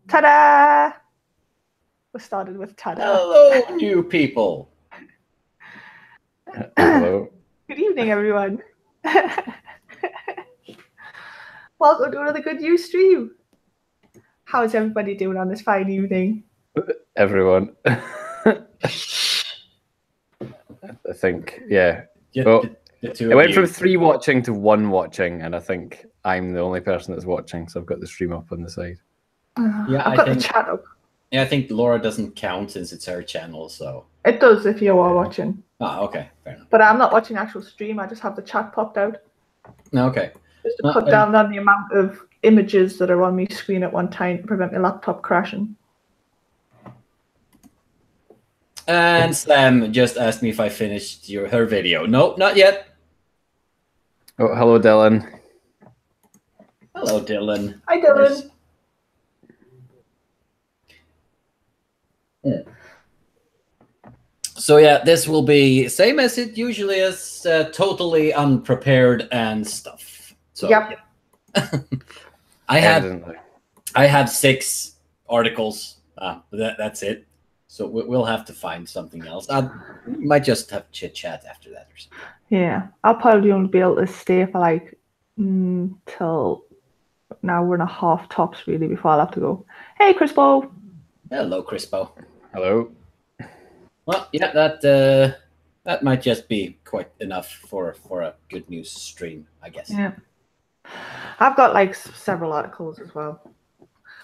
Ta-da! We started with ta-da. Hello, new people. Hello. Good evening, everyone. Welcome to another good news stream. How's everybody doing on this fine evening? Everyone. I think, yeah. Well, it went from 3 watching to 1 watching, and I think I'm the only person that's watching, so I've got the stream up on the side. Yeah, I've got the chat up. Yeah, I think Laura doesn't count since it's her channel, so... It does if you are watching. Oh, okay, fair enough. But I'm not watching actual stream, I just have the chat popped out. Okay. Just to cut down on the amount of images that are on my screen at one time to prevent my laptop crashing. And Sam just asked me if I finished her video. Nope, not yet. Oh, hello, Dylan. Hello, Dylan. Hi, Dylan. So yeah, this will be same as it usually is, totally unprepared and stuff. So yep. I have 6 articles. That's it. So we'll have to find something else. We might just have chit chat after that or something. Yeah, I'll probably only be able to stay for like till an hour and a half tops, really, before I'll have to go. Hey, Crispo. Hello, Crispo. Hello. Well, yeah, that might just be quite enough for a good news stream, I guess. Yeah, I've got like several articles as well.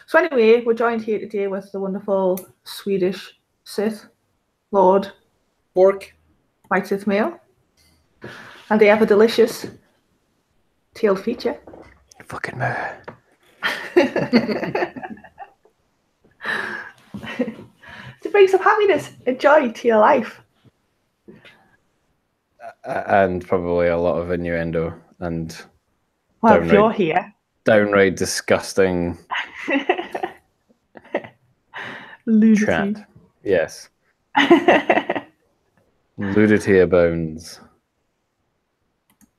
So anyway, we're joined here today with the wonderful Swedish Sith Lord Bork, White Sith male, and they have a delicious tailed feature. Fucking meh. To bring some happiness and joy to your life. And probably a lot of innuendo and well, if you're here, downright disgusting chat. Yes. Nudity abounds.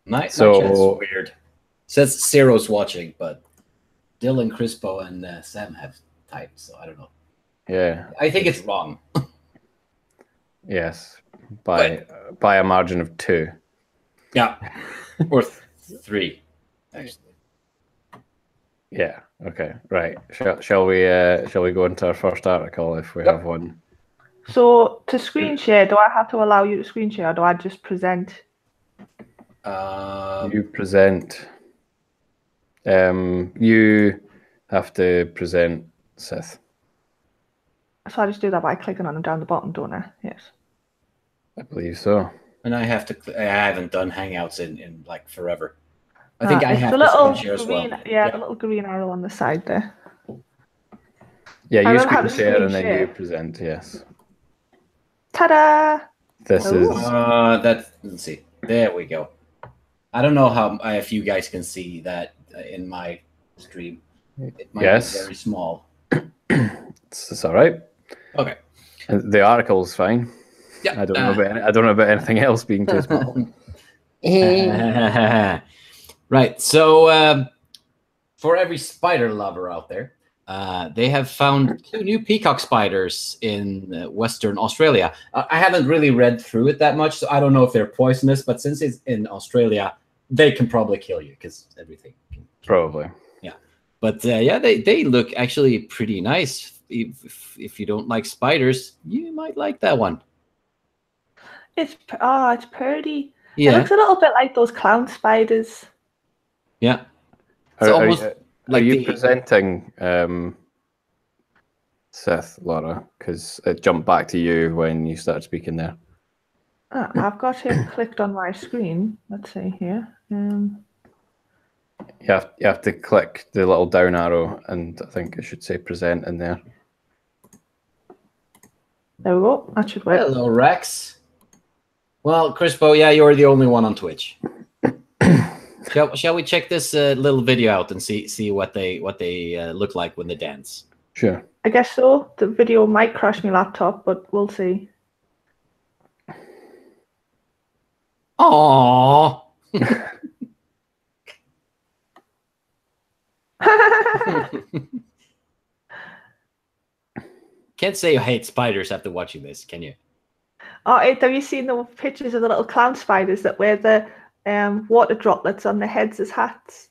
My chat's weird. It says Zero's watching, but Dylan, Crispo, and Sam have typed, so I don't know. Yeah. I think it's wrong. Yes. By a margin of 2. Yeah. Or 3, actually. Yeah. Okay. Right. Shall we go into our first article if we have one? So to screen share, do I have to allow you to screen share, or do I just present? You present. You have to present, Seth. So I just do that by clicking on them down the bottom, don't I? Yes. I believe so. And I have to. I haven't done Hangouts in like forever. I think I have the little to screen share as well. Yeah, the little green arrow on the side there. Yeah, you screen share and then you present. Yes. Ta-da! This is. Let's see. There we go. I don't know how if you guys can see that in my stream. It might be very small. It's all right. Okay. The article's fine. Yeah. I don't know about anything else being too small. Right. So for every spider lover out there, they have found 2 new peacock spiders in Western Australia. I haven't really read through it that much, so I don't know if they're poisonous, but since it's in Australia, they can probably kill you because everything can probably. Yeah. But yeah, they look actually pretty nice. If you don't like spiders, you might like that one. It's pretty. Yeah. It looks a little bit like those clown spiders. Yeah. Are you presenting Seth, Laura? Because it jumped back to you when you started speaking there. I've got him clicked on my screen. Let's see here. You have to click the little down arrow, and I think it should say present in there. There we go. That should work. Hello, Rex. Well, Crispo, yeah, you're the only one on Twitch. Shall we check this little video out and see what they look like when they dance? Sure. I guess so. The video might crash my laptop, but we'll see. Aww. can't say you hate spiders after watching this, can you? Oh, have you seen the pictures of the little clown spiders that wear the water droplets on their heads as hats?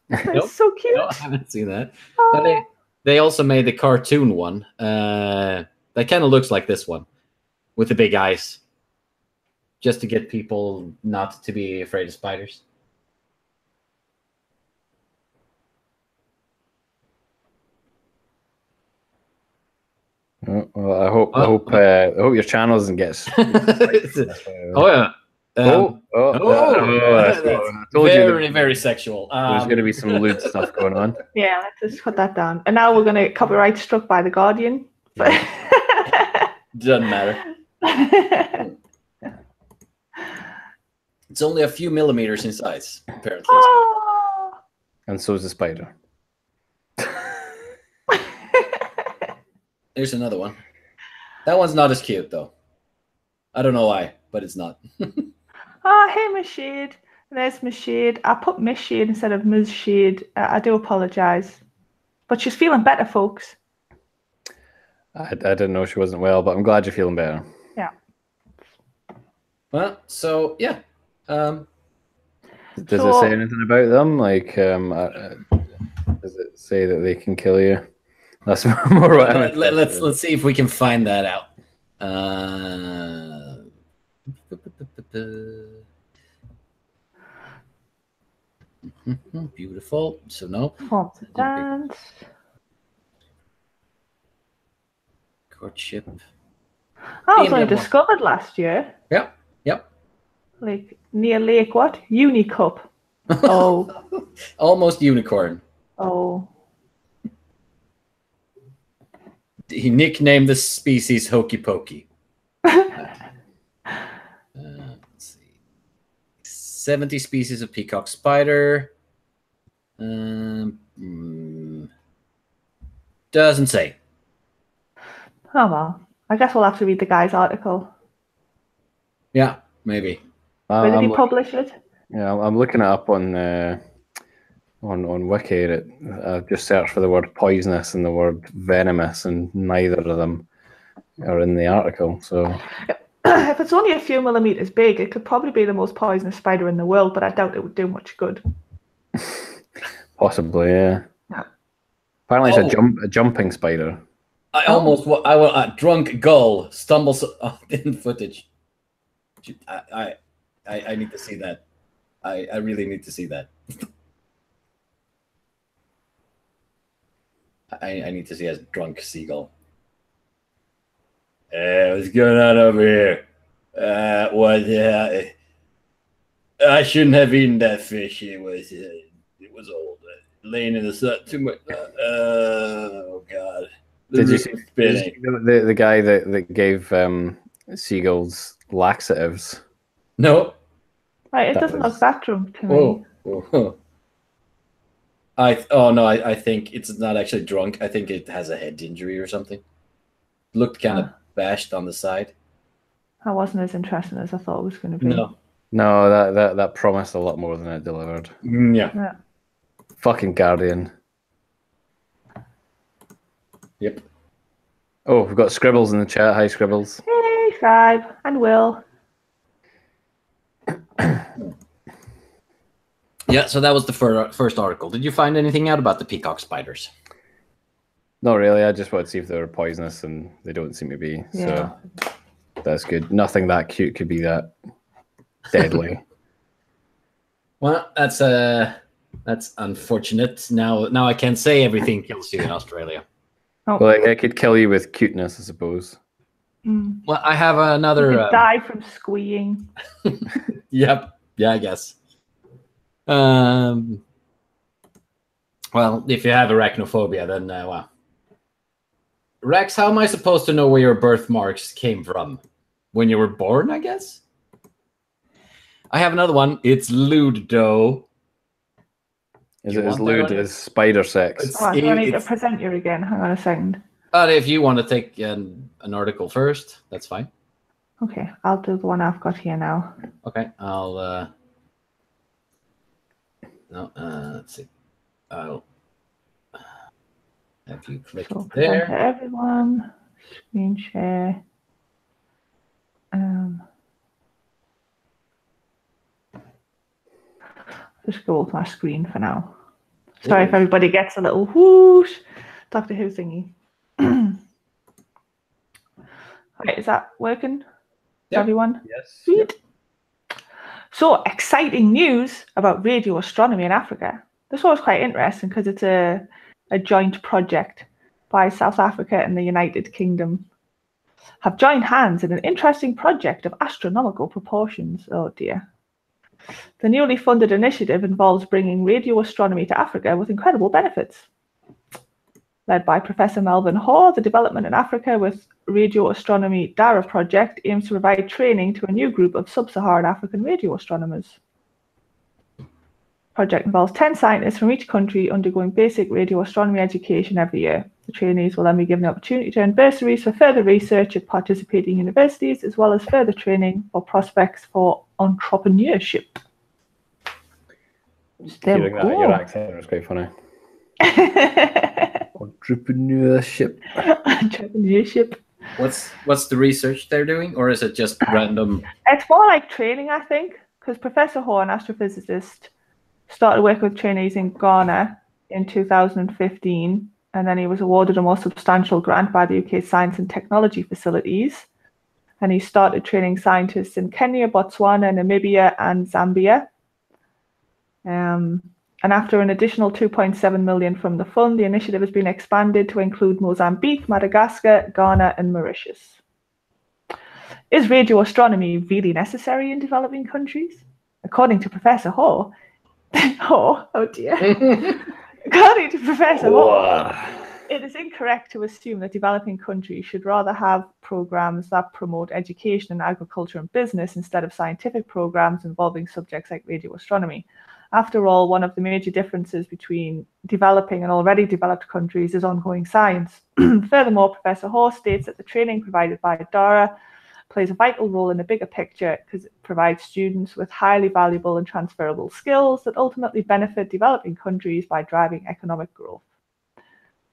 It's so cute. No, I haven't seen that. Oh. But they also made the cartoon one. That kind of looks like this one with the big eyes, just to get people not to be afraid of spiders. Well, I hope your channel doesn't get. Oh yeah. Very sexual. There's going to be some lewd stuff going on. Yeah, let's just put that down. And now we're going to get copyright struck by the Guardian. Doesn't matter. It's only a few millimeters in size, apparently. Oh. And so is the spider. There's another one. That one's not as cute, though. I don't know why, but it's not. Oh, hey, Miss Shade. There's Miss Shade. I put Miss Shade instead of Ms. Shade. I do apologise. But she's feeling better, folks. I didn't know she wasn't well, but I'm glad you're feeling better. Yeah. Well, so, yeah. Does it say anything about them? Like, does it say that they can kill you? That's more what I mean. Let's see if we can find that out. Beautiful. So no. Dance. Courtship. I was only discovered last year. Yep. Like near Lake what? Unicup. Oh. Almost unicorn. Oh. He nicknamed the species Hokey Pokey. Let's see. 70 species of peacock spider. Doesn't say. Oh well. I guess we'll have to read the guy's article. Yeah, maybe. Where did he publish it? Yeah, I'm looking it up on Wiki. I've just searched for the word poisonous and the word venomous, and neither of them are in the article. So, if it's only a few millimeters big, it could probably be the most poisonous spider in the world, but I doubt it would do much good. Possibly, yeah. Apparently, it's a jumping spider. I want a drunk gull stumbles in footage. I need to see that. I really need to see that. I need to see a drunk seagull. What's going on over here? I shouldn't have eaten that fish. It was old. Laying in the sun too much. Oh God! Did you see the guy that gave seagulls laxatives? No. Right, it doesn't look that drunk to me. Whoa. I think it's not actually drunk. I think it has a head injury or something. Looked kind of bashed on the side. That wasn't as interesting as I thought it was going to be. No, that promised a lot more than it delivered. Yeah. Fucking Guardian. Yep. Oh, we've got Scribbles in the chat. Hi, Scribbles. Hey, Scribe and Will. Yeah, so that was the first article. Did you find anything out about the peacock spiders? Not really. I just wanted to see if they were poisonous, and they don't seem to be. Yeah. So that's good. Nothing that cute could be that deadly. Well, that's unfortunate. Now I can't say everything kills you in Australia. Oh. Well, it could kill you with cuteness, I suppose. Well, I have another. You could die from squeeing. Yep. Yeah, I guess. Well, if you have arachnophobia, then wow. Rex, how am I supposed to know where your birthmarks came from? When you were born, I guess? I have another one. It's lewd dough. Is it as lewd as spider sex? Do I need to present you again? Hang on a second. If you want to take an article first, that's fine. Okay, I'll do the one I've got here now. Okay, I'll... let's see. I'll have you click there. To everyone. Screen share. Just go with my screen for now. Sorry if everybody gets a little whoosh Doctor Who thingy. Right, is that working? Yep. Everyone? Yes. Sweet. Yep. So exciting news about radio astronomy in Africa. This was quite interesting because it's a joint project by South Africa and the United Kingdom. Have joined hands in an interesting project of astronomical proportions. Oh dear. The newly funded initiative involves bringing radio astronomy to Africa with incredible benefits. Led by Professor Melvin Hoare, the Development in Africa with Radio Astronomy DARA project aims to provide training to a new group of sub-Saharan African radio astronomers. The project involves 10 scientists from each country undergoing basic radio astronomy education every year. The trainees will then be given the opportunity to earn bursaries for further research at participating universities, as well as further training for prospects for entrepreneurship. Hearing that, your accent was quite funny. Entrepreneurship. Entrepreneurship. What's the research they're doing, or is it just random? It's more like training, I think, because Professor Hoare, an astrophysicist, started working with trainees in Ghana in 2015, and then he was awarded a more substantial grant by the UK Science and Technology Facilities, and he started training scientists in Kenya, Botswana, Namibia, and Zambia. And after an additional 2.7 million from the fund, the initiative has been expanded to include Mozambique, Madagascar, Ghana, and Mauritius. Is radio astronomy really necessary in developing countries? According to Professor Hoare, oh dear. According to Professor Hoare, it is incorrect to assume that developing countries should rather have programs that promote education in agriculture and business instead of scientific programs involving subjects like radio astronomy. After all, one of the major differences between developing and already developed countries is ongoing science. Furthermore, Professor Hoare states that the training provided by DARA plays a vital role in the bigger picture because it provides students with highly valuable and transferable skills that ultimately benefit developing countries by driving economic growth. The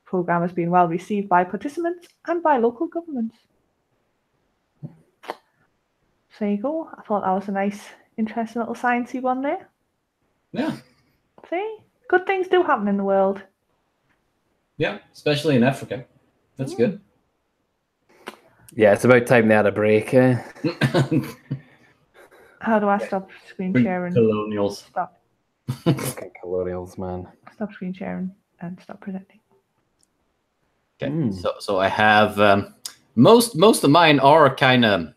program has been well received by participants and by local governments. So there you go. I thought that was a nice, interesting little sciencey one there. Yeah. See, good things do happen in the world. Yeah, especially in Africa. That's good. Yeah, it's about time they had a break. How do I stop screen sharing? Colonials. Stop. Fucking colonials, man. Stop screen sharing and stop presenting. Okay, so I have most of mine are kind of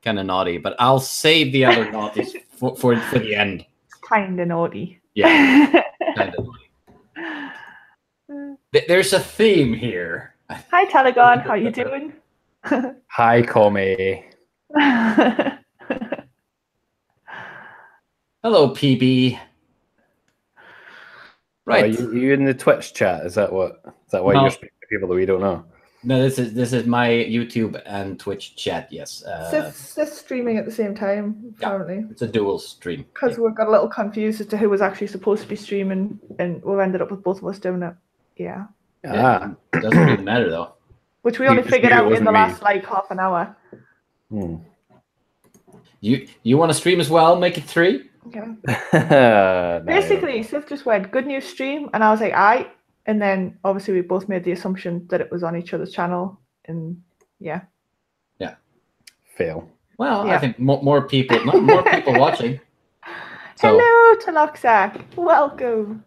naughty, but I'll save the other naughties for the end. Kind of naughty. Yeah, kind of naughty. There's a theme here. Hi, Telegon. How you doing? Hi, Commie. Hello, PB. Right. Are you in the Twitch chat? Is that why No. you're speaking to people that we don't know? No, this is my YouTube and Twitch chat. Yes. Sith's streaming at the same time, apparently. Yeah, it's a dual stream. Because we got a little confused as to who was actually supposed to be streaming, and we ended up with both of us doing it. Yeah. It doesn't really matter though. Which we only figured out in the last like half an hour. You want to stream as well? Make it 3. Okay. Basically, Sith just went, good news stream, and I was like, aye. And then obviously we both made the assumption that it was on each other's channel, and yeah. Fail. Well, yeah. I think more people watching. So. Hello, Talokzak. Welcome.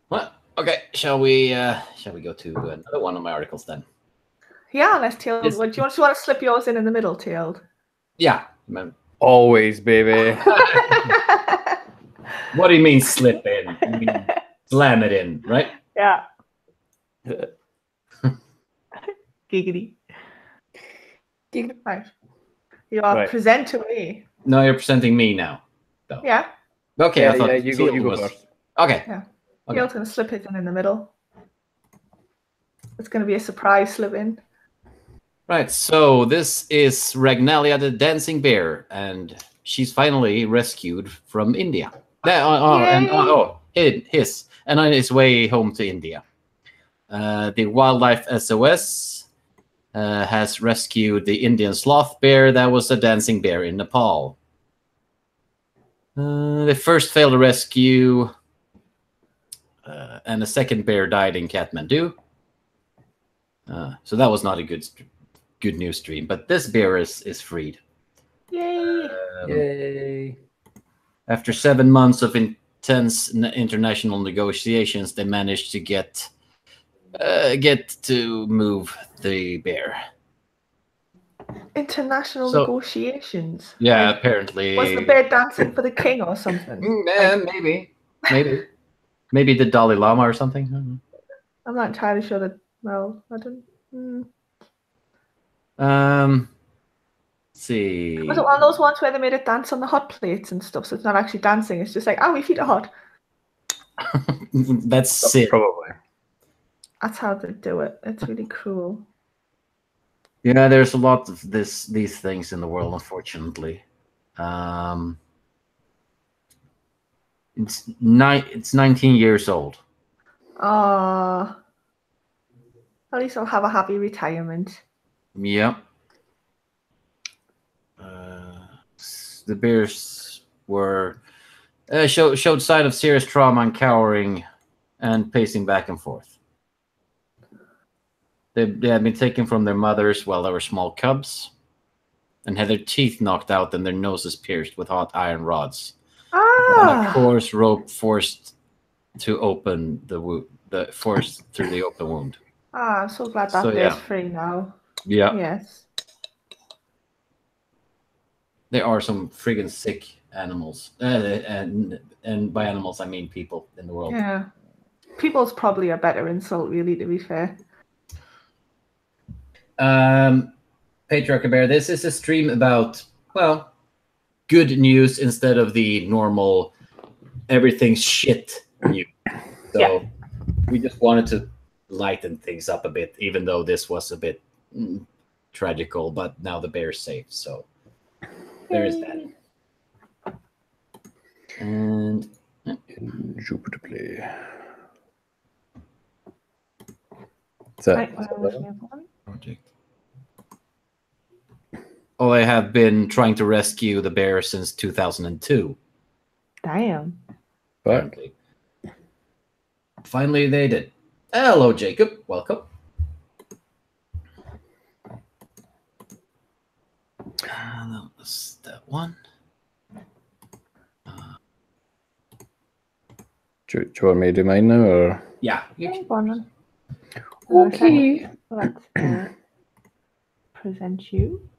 What? Okay, shall we go to another one of my articles then? Yeah, let's Tailed. Do you want to slip yours in the middle, Tailed? Yeah. Always, baby. What do you mean slip in? You mean slam it in, right? Yeah. Giggity. Right. You are present to me. No, you're presenting me now. Though. Yeah. Okay, yeah, I thought you go first. Okay. Yeah. Okay. Tail's going to slip it in the middle. It's going to be a surprise slip in. Right, so this is Ragnalia the dancing bear, and she's finally rescued from India. And on his way home to India. The Wildlife SOS has rescued the Indian sloth bear that was a dancing bear in Nepal. They first failed a rescue, and a second bear died in Kathmandu. So that was not a good news stream. But this bear is freed. Yay! Yay! After 7 months of intense international negotiations, they managed to get to move the bear. International negotiations. Yeah, apparently. Was the bear dancing for the king or something? Maybe the Dalai Lama or something. I'm not entirely sure that. Well, I don't. Let's see. Was it one of those ones where they made it dance on the hot plates and stuff? So it's not actually dancing. It's just like, oh, my feet are hot. That's it. Probably. That's how they do it. It's really cruel. Yeah, there's a lot of these things in the world, unfortunately. It's 19 years old. At least I'll have a happy retirement. Yep. The bears were showed sign of serious trauma and cowering and pacing back and forth. They had been taken from their mothers while they were small cubs and had their teeth knocked out and their noses pierced with hot iron rods. And a coarse rope forced to open forced through the open wound. I'm so glad that bear's free now. Yeah. Yes. There are some friggin' sick animals. And by animals, I mean people in the world. Yeah. People's probably a better insult, really, to be fair. Patriarch Bear, this is a stream about, well, good news instead of the normal everything's shit news. So we just wanted to lighten things up a bit, even though this was a bit tragical, but now the bear's safe, so there is that. And Jupiter play. Project. Oh, I have been trying to rescue the bear since 2002. Damn. Apparently. Finally, they did. Hello, Jacob. Welcome. That was that one. Do you want me to do mine now, or? Yeah. Okay. Let's present you.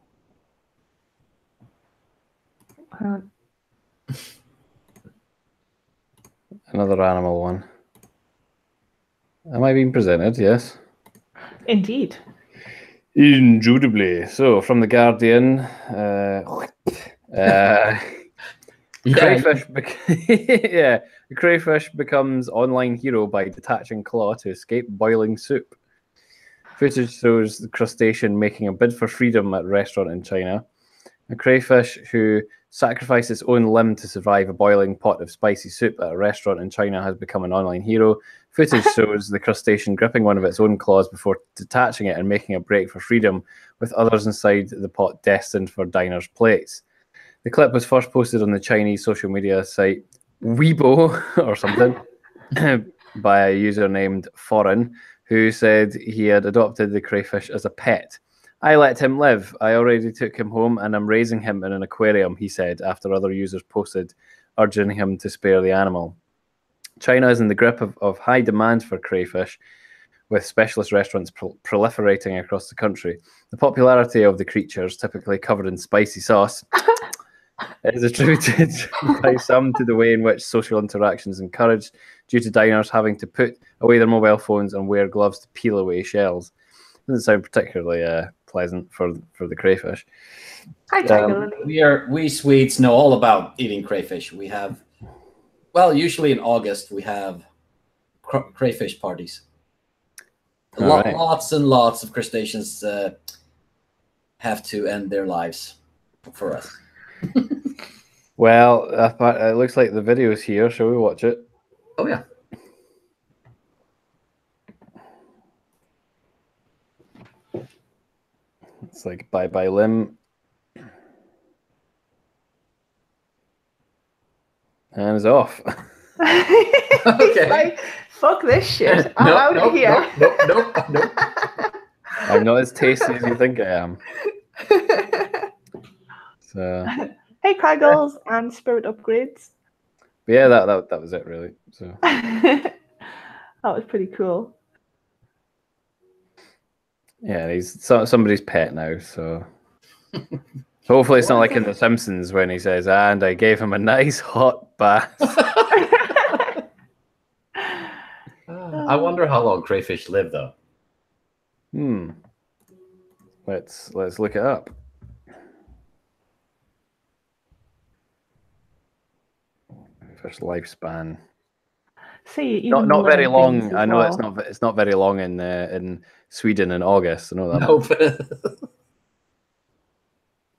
Another animal one. Am I being presented? Yes. Indeed. Indubitably. So, from The Guardian, the crayfish becomes online hero by detaching claw to escape boiling soup. Footage shows the crustacean making a bid for freedom at a restaurant in China. A crayfish who sacrificed its own limb to survive a boiling pot of spicy soup at a restaurant in China has become an online hero. Footage shows the crustacean gripping one of its own claws before detaching it and making a break for freedom, with others inside the pot destined for diners' plates. The clip was first posted on the Chinese social media site Weibo or something by a user named Foreign, who said he had adopted the crayfish as a pet. I let him live. I already took him home and I'm raising him in an aquarium, he said, after other users posted urging him to spare the animal. China is in the grip of high demand for crayfish, with specialist restaurants proliferating across the country. The popularity of the creatures, typically covered in spicy sauce, is attributed by some to the way in which social interaction is encouraged, due to diners having to put away their mobile phones and wear gloves to peel away shells. Doesn't sound particularly pleasant for the crayfish. We Swedes know all about eating crayfish. We have, well, usually in August we have crayfish parties. Lots and lots of crustaceans have to end their lives for us. Well, it looks like the video's here. Shall we watch it? Oh, yeah. It's like bye-bye limb. And it's off. He's like, fuck this shit. I'm out of here. Nope. I'm not as tasty as you think I am. So Hey, Kraggles and spirit upgrades. yeah, that was it really. So That was pretty cool. yeah, he's somebody's pet now. So hopefully it's not like in The Simpsons when he says, "And I gave him a nice hot bath." I wonder how long crayfish live, though. Let's look it up. Fish lifespan. See, even Not very learn long. things as I know well. it's not very long in Sweden in August. I know that.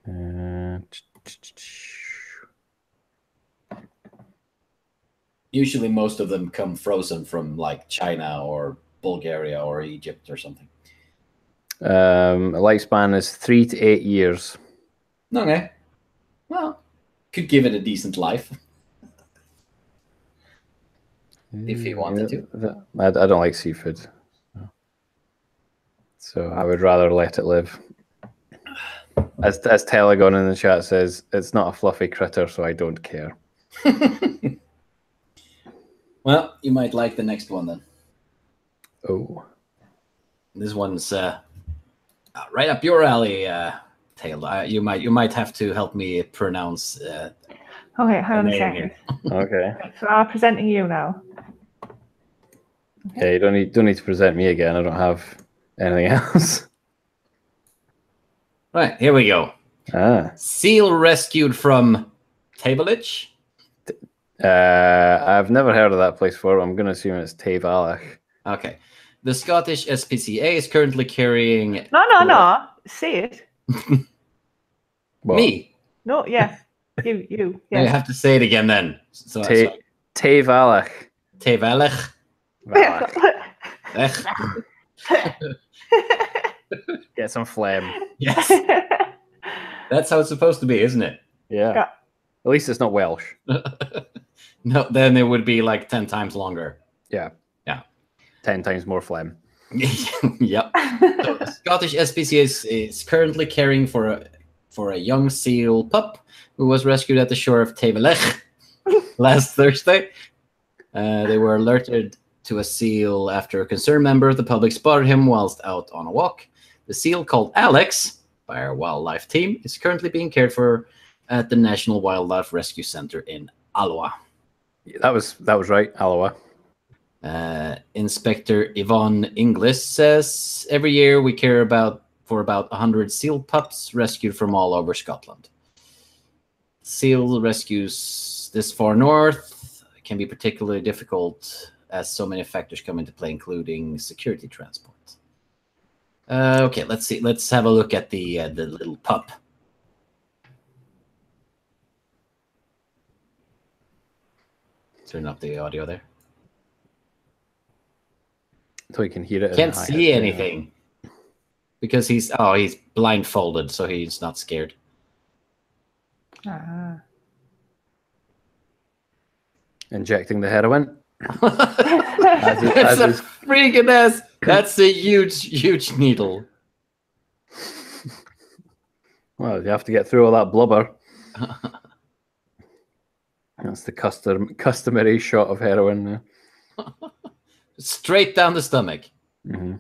Nope. Usually most of them come frozen from like China or Bulgaria or Egypt or something. Lifespan is 3 to 8 years. Okay. Well, could give it a decent life. If he wanted to. I don't like seafood. So I would rather let it live. As Telegon in the chat says, it's not a fluffy critter, so I don't care. Well, you might like the next one then. Oh. This one's right up your alley, Tail. You might have to help me pronounce. Okay, hang on a second. Okay. So I'm presenting you now. Yeah, you don't need to present me again. I don't have anything else. Right, here we go. Seal rescued from Tabelich. I've never heard of that place before. I'm going to assume it's Tavalach. Okay. The Scottish SPCA is currently carrying... No. Say it. Me? No, yeah. You. Yeah. You have to say it again then. Tavalach. Tavalach. Get some phlegm. Yes. That's how it's supposed to be, isn't it? Yeah. At least it's not Welsh. No, then it would be like 10 times longer. Yeah. 10 times more phlegm. Yep. So the Scottish SPCA is currently caring for a young seal pup who was rescued at the shore of Tavelech last Thursday. They were alerted to a seal after a concerned member of the public spotted him whilst out on a walk. The seal, called Alex by our wildlife team, is currently being cared for at the National Wildlife Rescue Center in Alloa. That was right, Alloa. Inspector Yvonne Inglis says every year we care for about 100 seal pups rescued from all over Scotland. Seal rescues this far north can be particularly difficult as so many factors come into play, including security transport. Okay, let's see. Let's have a look at the little pup. Turn up the audio there. So you can hear it. Can't see anything because he's blindfolded, so he's not scared. Injecting the heroin. That's a freaking ass. That's a huge needle. Well, you have to get through all that blubber. That's the customary shot of heroin. Straight down the stomach. Mm-hmm.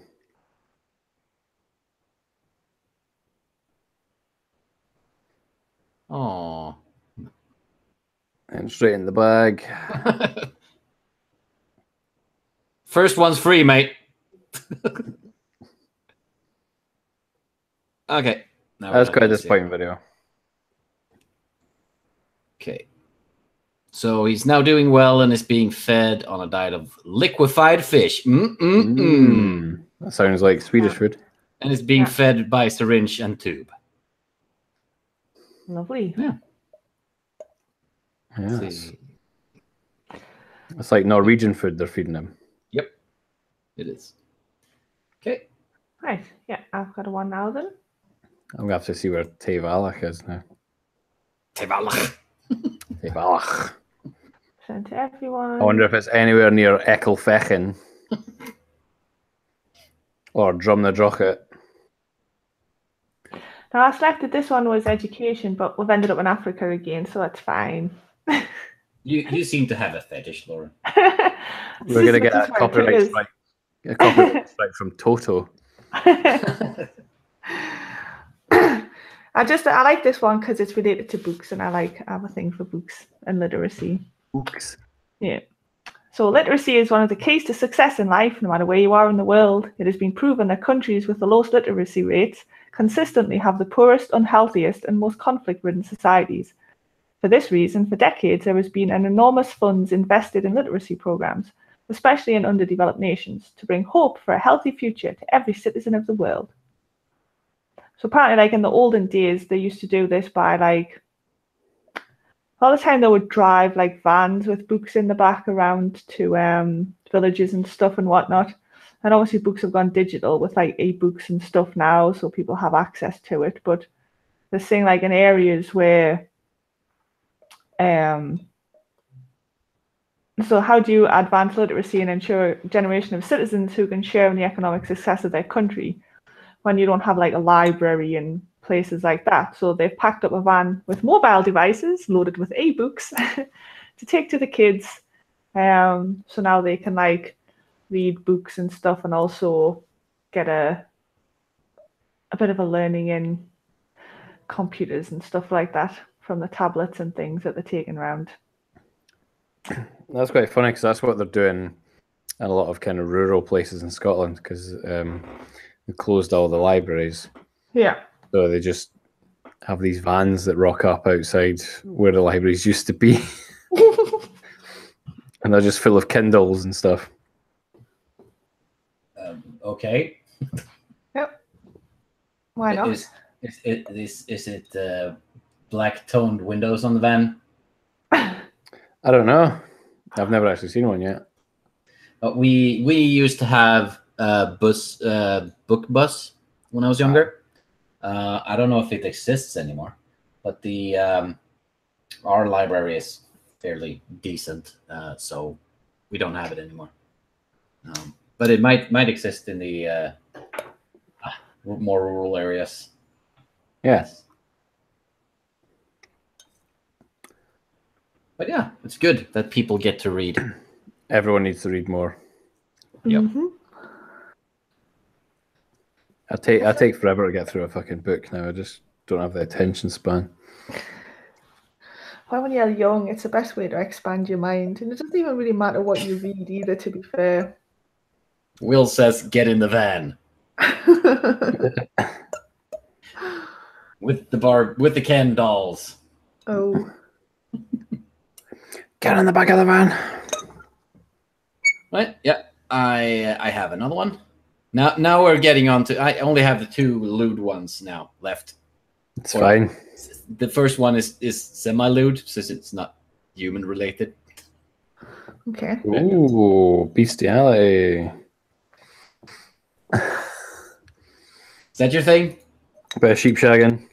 Oh. And straight in the bag. First one's free, mate. Okay. That's quite a disappointing video. Okay. So he's now doing well and is being fed on a diet of liquefied fish. That sounds like Swedish food. And is being fed by syringe and tube. Lovely. Yeah. Yes. It's like Norwegian food they're feeding him. Yep. It is. Okay. Right. Yeah, I've got a one now then. I'm going to have to see where Tevalach is now. Tevalach. Tevalach. Sent to everyone. I wonder if it's anywhere near Ekelfechen or Drumnadrochit. Now, I selected this one was education, but we've ended up in Africa again, so that's fine. You seem to have a fetish, Lauren. We're going to get a copyright strike. A copyright strike from Toto. I like this one because it's related to books, and I have a thing for books and literacy. Books. Yeah. So literacy is one of the keys to success in life, no matter where you are in the world. It has been proven that countries with the lowest literacy rates consistently have the poorest, unhealthiest, and most conflict-ridden societies. For this reason, for decades, there has been an enormous funds invested in literacy programs, especially in underdeveloped nations, to bring hope for a healthy future to every citizen of the world. So apparently, like in the olden days, they used to do this by all the time they would drive like vans with books in the back around to villages and stuff and whatnot. And obviously books have gone digital with like e-books and stuff now, so people have access to it. But they're saying like in areas where so how do you advance literacy and ensure a generation of citizens who can share in the economic success of their country when you don't have like a library and places like that? So they've packed up a van with mobile devices loaded with e-books to take to the kids. So now they can like read books and stuff and also get a bit of a learning in computers and stuff like that from the tablets and things that they're taking around. That's quite funny because that's what they're doing in a lot of kind of rural places in Scotland because they closed all the libraries. Yeah. So they just have these vans that rock up outside where the libraries used to be. And they're just full of Kindles and stuff. Okay. Yep. Why not? Is it black toned windows on the van? I don't know. I've never actually seen one yet. We used to have a book bus when I was younger. I don't know if it exists anymore, but the our library is fairly decent, so we don't have it anymore. But it might exist in the more rural areas. Yes. But yeah, it's good that people get to read. Everyone needs to read more. Yep. Mm-hmm. I take forever to get through a fucking book now. I just don't have the attention span. Well, when you're young, it's the best way to expand your mind. And it doesn't even really matter what you read either, to be fair. Will says, get in the van. With the Ken dolls. Oh. Get in the back of the van. Right, yeah. I have another one. Now we're getting on to. I only have the two lewd ones now left. It's fine. The first one is semi-lewd, since it's not human related. Okay. Ooh, bestiality. Is that your thing? Bit of sheep shagging.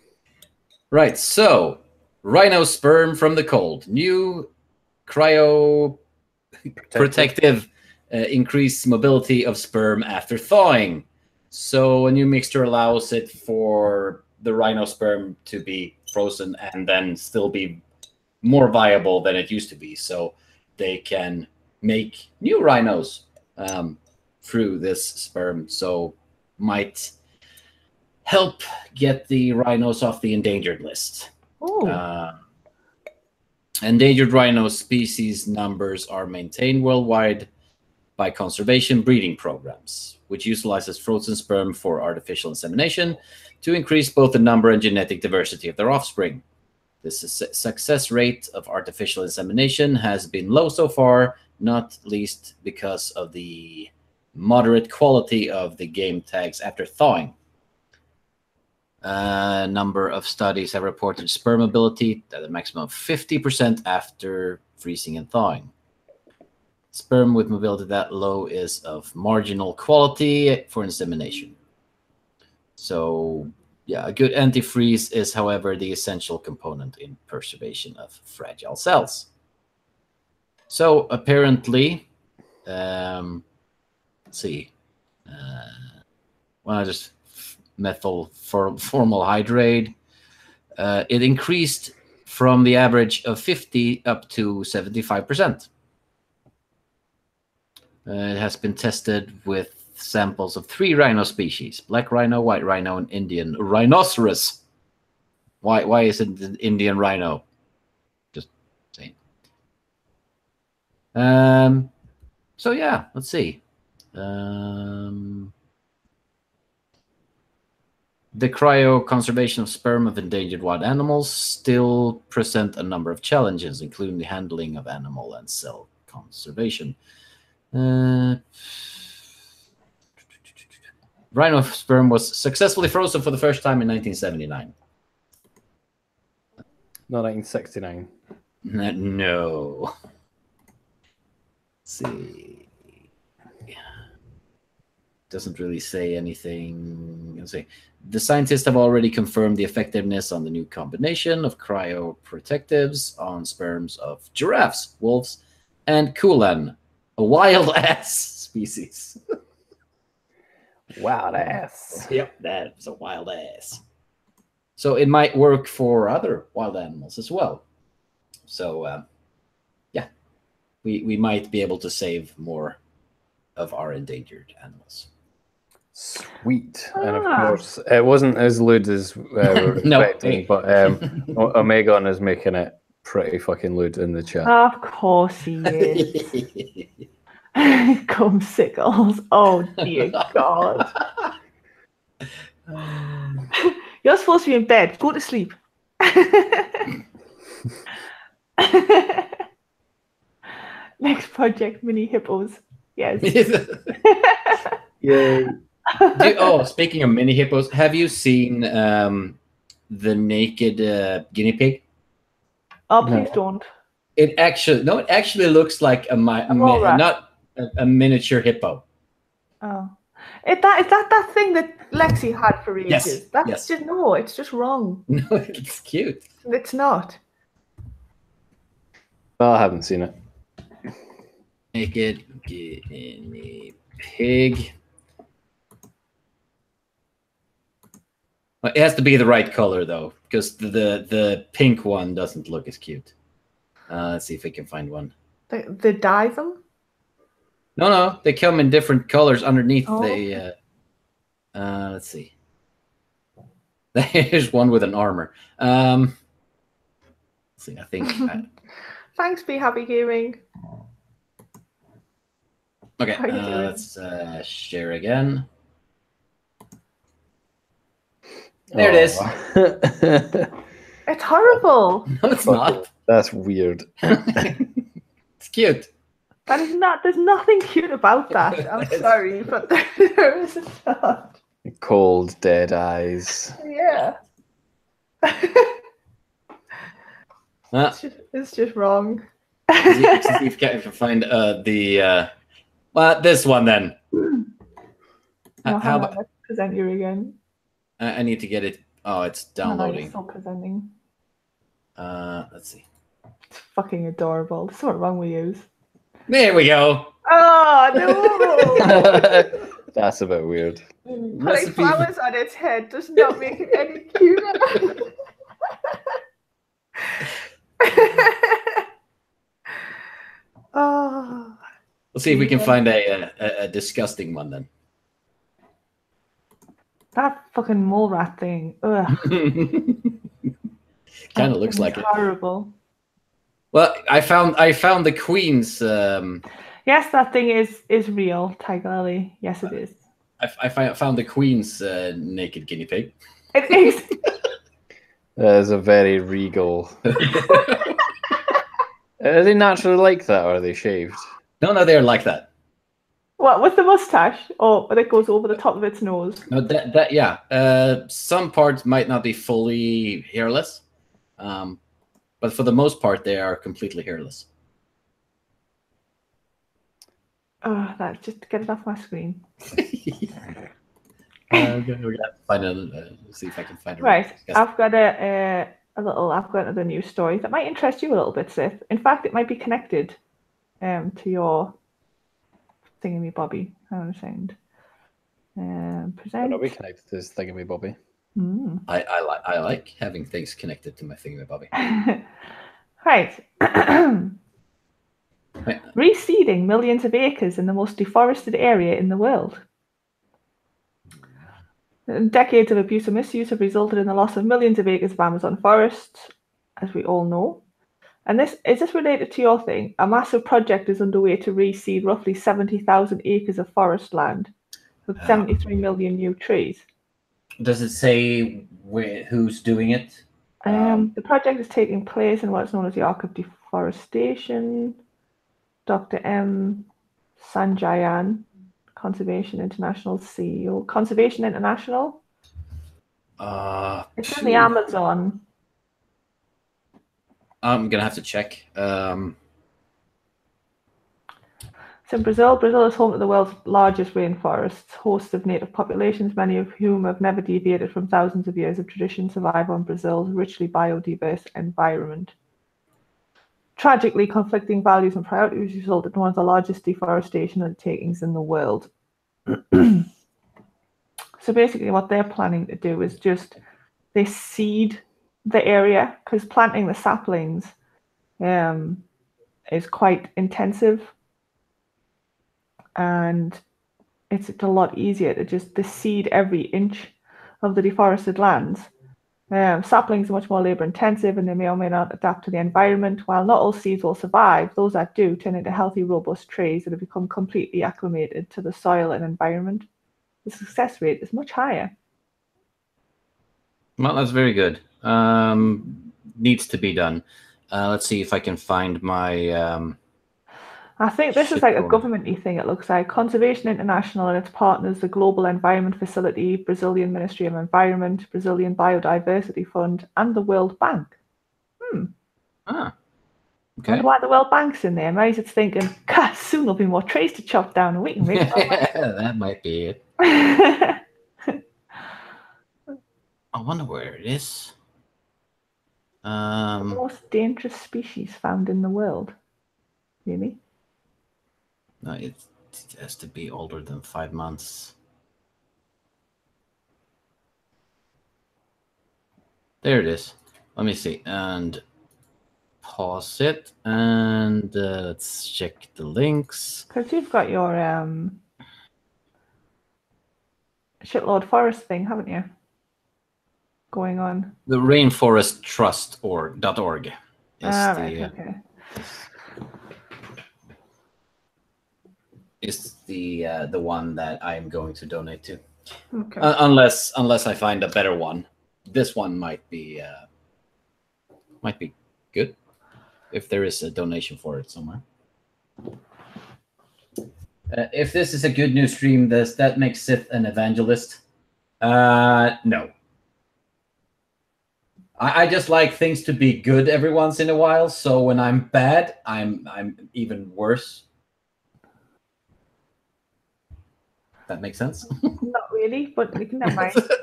Right, so rhino sperm from the cold. New cryo protective increased mobility of sperm after thawing. So a new mixture allows it for the rhino sperm to be frozen and then still be more viable than it used to be. So they can make new rhinos through this sperm. So might help get the rhinos off the endangered list. Endangered rhino species numbers are maintained worldwide by conservation breeding programs, which utilizes frozen sperm for artificial insemination to increase both the number and genetic diversity of their offspring. The success rate of artificial insemination has been low so far, not least because of the moderate quality of the game tags after thawing. A number of studies have reported sperm mobility at a maximum of 50% after freezing and thawing. Sperm with mobility that low is of marginal quality for insemination. So Yeah, a good antifreeze is, however, the essential component in preservation of fragile cells. So apparently, let's see, when I just methyl formaldehyde, it increased from the average of 50 up to 75%. It has been tested with samples of 3 rhino species: black rhino, white rhino, and Indian rhinoceros. Why is it an Indian rhino? Just saying. So yeah, let's see. The cryoconservation of sperm of endangered wild animals still present a number of challenges, including the handling of animal and cell conservation. Rhino sperm was successfully frozen for the first time in 1979. Not 1969. No. Let's see. Doesn't really say anything. Let's see. The scientists have already confirmed the effectiveness on the new combination of cryoprotectives on sperms of giraffes, wolves, and kulan, a wild-ass species. Wild ass. Yep, that's a wild ass. So it might work for other wild animals as well. So yeah, we might be able to save more of our endangered animals. Sweet. And of course, it wasn't as lewd as we were No, expecting, hey. but Omegon is making it pretty fucking lewd in the chat. Of course he is. Come sickles. Oh dear God. You're supposed to be in bed. Go to sleep. Next project, mini hippos. Yes. Yay. Speaking of mini hippos, have you seen the naked guinea pig? Oh, please don't. It actually looks like not a miniature hippo. Oh, is that thing that Lexi had for ages? Yes. That's yes. just no. It's just wrong. No, it's cute. It's not. Well, I haven't seen it. Naked guinea pig. It has to be the right color though, because the pink one doesn't look as cute. Let's see if we can find one. They dye them? No, they come in different colors underneath. Oh. Let's see. There's one with an armor. Let's see. I think. Thanks, Be Happy Gaming. Okay, let's share again. There it is. It's horrible. No, it's not. That's weird. It's cute. That is not. There's nothing cute about that. I'm sorry, but there is not. Cold, dead eyes. Yeah. It's just wrong. See if you can find this one then. No, How about about? let's present you again? I need to get it. Oh, it's downloading. No, still presenting. Let's see. It's fucking adorable. There's something wrong with you. There we go. Oh no! That's a bit weird. Putting flowers on its head does not make it any cuter. Oh. Let's see if we can find a disgusting one then. That fucking mole rat thing. Ugh. Kind of looks like it. Horrible. Well, I found the queen's. Yes, that thing is real, Tiger Lily. Yes, it is. I found the queen's naked guinea pig. It is. That is a very regal. Are they naturally like that, or are they shaved? No, they're like that. What, with the mustache? Oh, that goes over the top of its nose. No, yeah. Some parts might not be fully hairless, but for the most part, they are completely hairless. Oh, that just get it off my screen. Okay, we're gonna have to find see if I can find a Right, yes. I've got I've got another news story that might interest you a little bit, Sith. In fact, it might be connected to your thingamybobby. Hang on a second. But Present. are we connected to this thingamybobby? I like having things connected to my thingamabobby. Right. Reseeding millions of acres in the most deforested area in the world. Decades of abuse and misuse have resulted in the loss of millions of acres of Amazon forests, as we all know. And is this related to your thing? A massive project is underway to reseed roughly 70,000 acres of forest land with 73 million new trees. Does it say who's doing it? The project is taking place in what's known as the Arc of Deforestation. Dr. M. Sanjayan, Conservation International CEO. Conservation International? It's in the Amazon. I'm gonna have to check. So in Brazil, Brazil is home to the world's largest rainforests, hosts of native populations, many of whom have never deviated from thousands of years of tradition, survive on Brazil's richly biodiverse environment. Tragically, conflicting values and priorities resulted in one of the largest deforestation undertakings in the world. So basically what they're planning to do is just they seed the area, because planting the saplings is quite intensive, and it's a lot easier to just seed every inch of the deforested lands. Saplings are much more labor intensive and they may or may not adapt to the environment. While not all seeds will survive, those that do turn into healthy, robust trees that have become completely acclimated to the soil and environment. The success rate is much higher. Well, that's very good. Needs to be done. Let's see if I can find my. I think this is like a government-y thing, it looks like. Conservation International and its partners, the Global Environment Facility, Brazilian Ministry of Environment, Brazilian Biodiversity Fund, and the World Bank. Okay. I wonder why the World Bank's in there. Maybe it's thinking, God, soon there'll be more trees to chop down and we can make that might be it. I wonder where it is. The most dangerous species found in the world. Really? No, it has to be older than 5 months. There it is. Let me see. And pause it. And let's check the links. Because you've got your Shitlord Forest thing, haven't you? Going on. The Rainforest Trust .org. Is the one that I'm going to donate to. Okay. Unless I find a better one. This one might be good if there is a donation for it somewhere. If this is a good news stream, that makes Sith an evangelist. No. I just like things to be good every once in a while. So when I'm bad, I'm even worse. That makes sense? Not really, but you can never mind. I think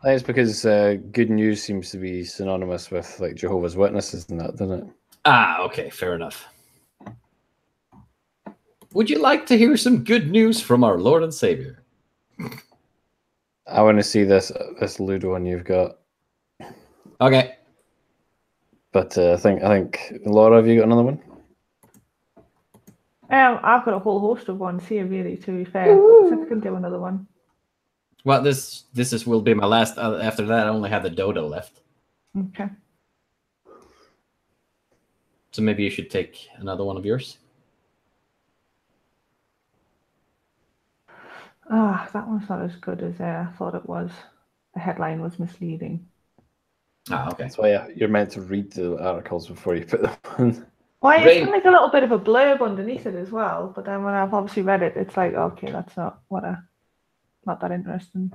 it's because good news seems to be synonymous with like Jehovah's Witnesses and that, doesn't it? Okay, fair enough. Would you like to hear some good news from our Lord and Savior? I want to see this Ludo one you've got. Okay. But I think Laura, have you got another one? I've got a whole host of ones here, really, to be fair. So I can do another one. Well, this will be my last. After that, I only have the dodo left. Okay. So maybe you should take another one of yours. That one's not as good as I thought it was. The headline was misleading. Okay. That's why you're meant to read the articles before you put them on. Well, it's kind of like a little bit of a blurb underneath it as well. But then when I've obviously read it, it's like, okay, that's not that interesting.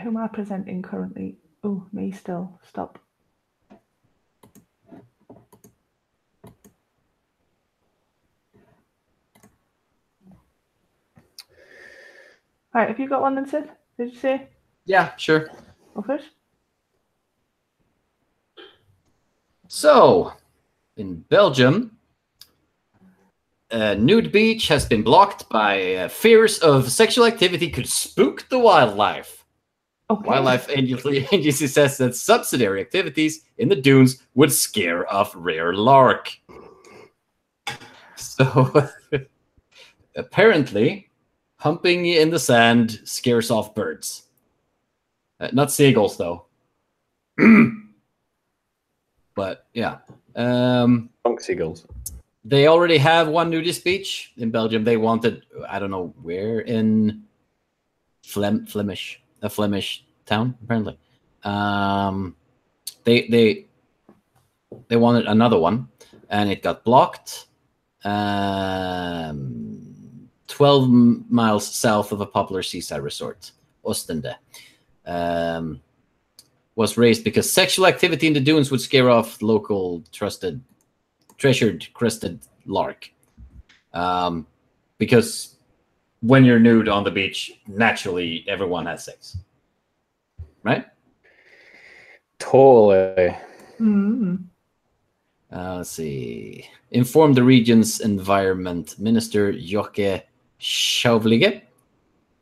Who am I presenting currently? Oh, me still. Stop. Right, have you got one then, Sid? Did you say? Yeah, sure. Go first. So, in Belgium, a nude beach has been blocked by fears of sexual activity could spook the wildlife. Okay. Wildlife Agency says that subsidiary activities in the dunes would scare off rare lark. So, apparently, humping in the sand scares off birds. Not seagulls, though. But, yeah. Skunk seagulls. They already have one nudist beach in Belgium. They wanted, I don't know where, in Flemish town, apparently. They wanted another one, and it got blocked. 12 miles south of a popular seaside resort, Ostende, was raised because sexual activity in the dunes would scare off local treasured crested lark. Because when you're nude on the beach, naturally everyone has sex, right? Totally. Let's see. Informed the region's environment minister Jokke Schauvlige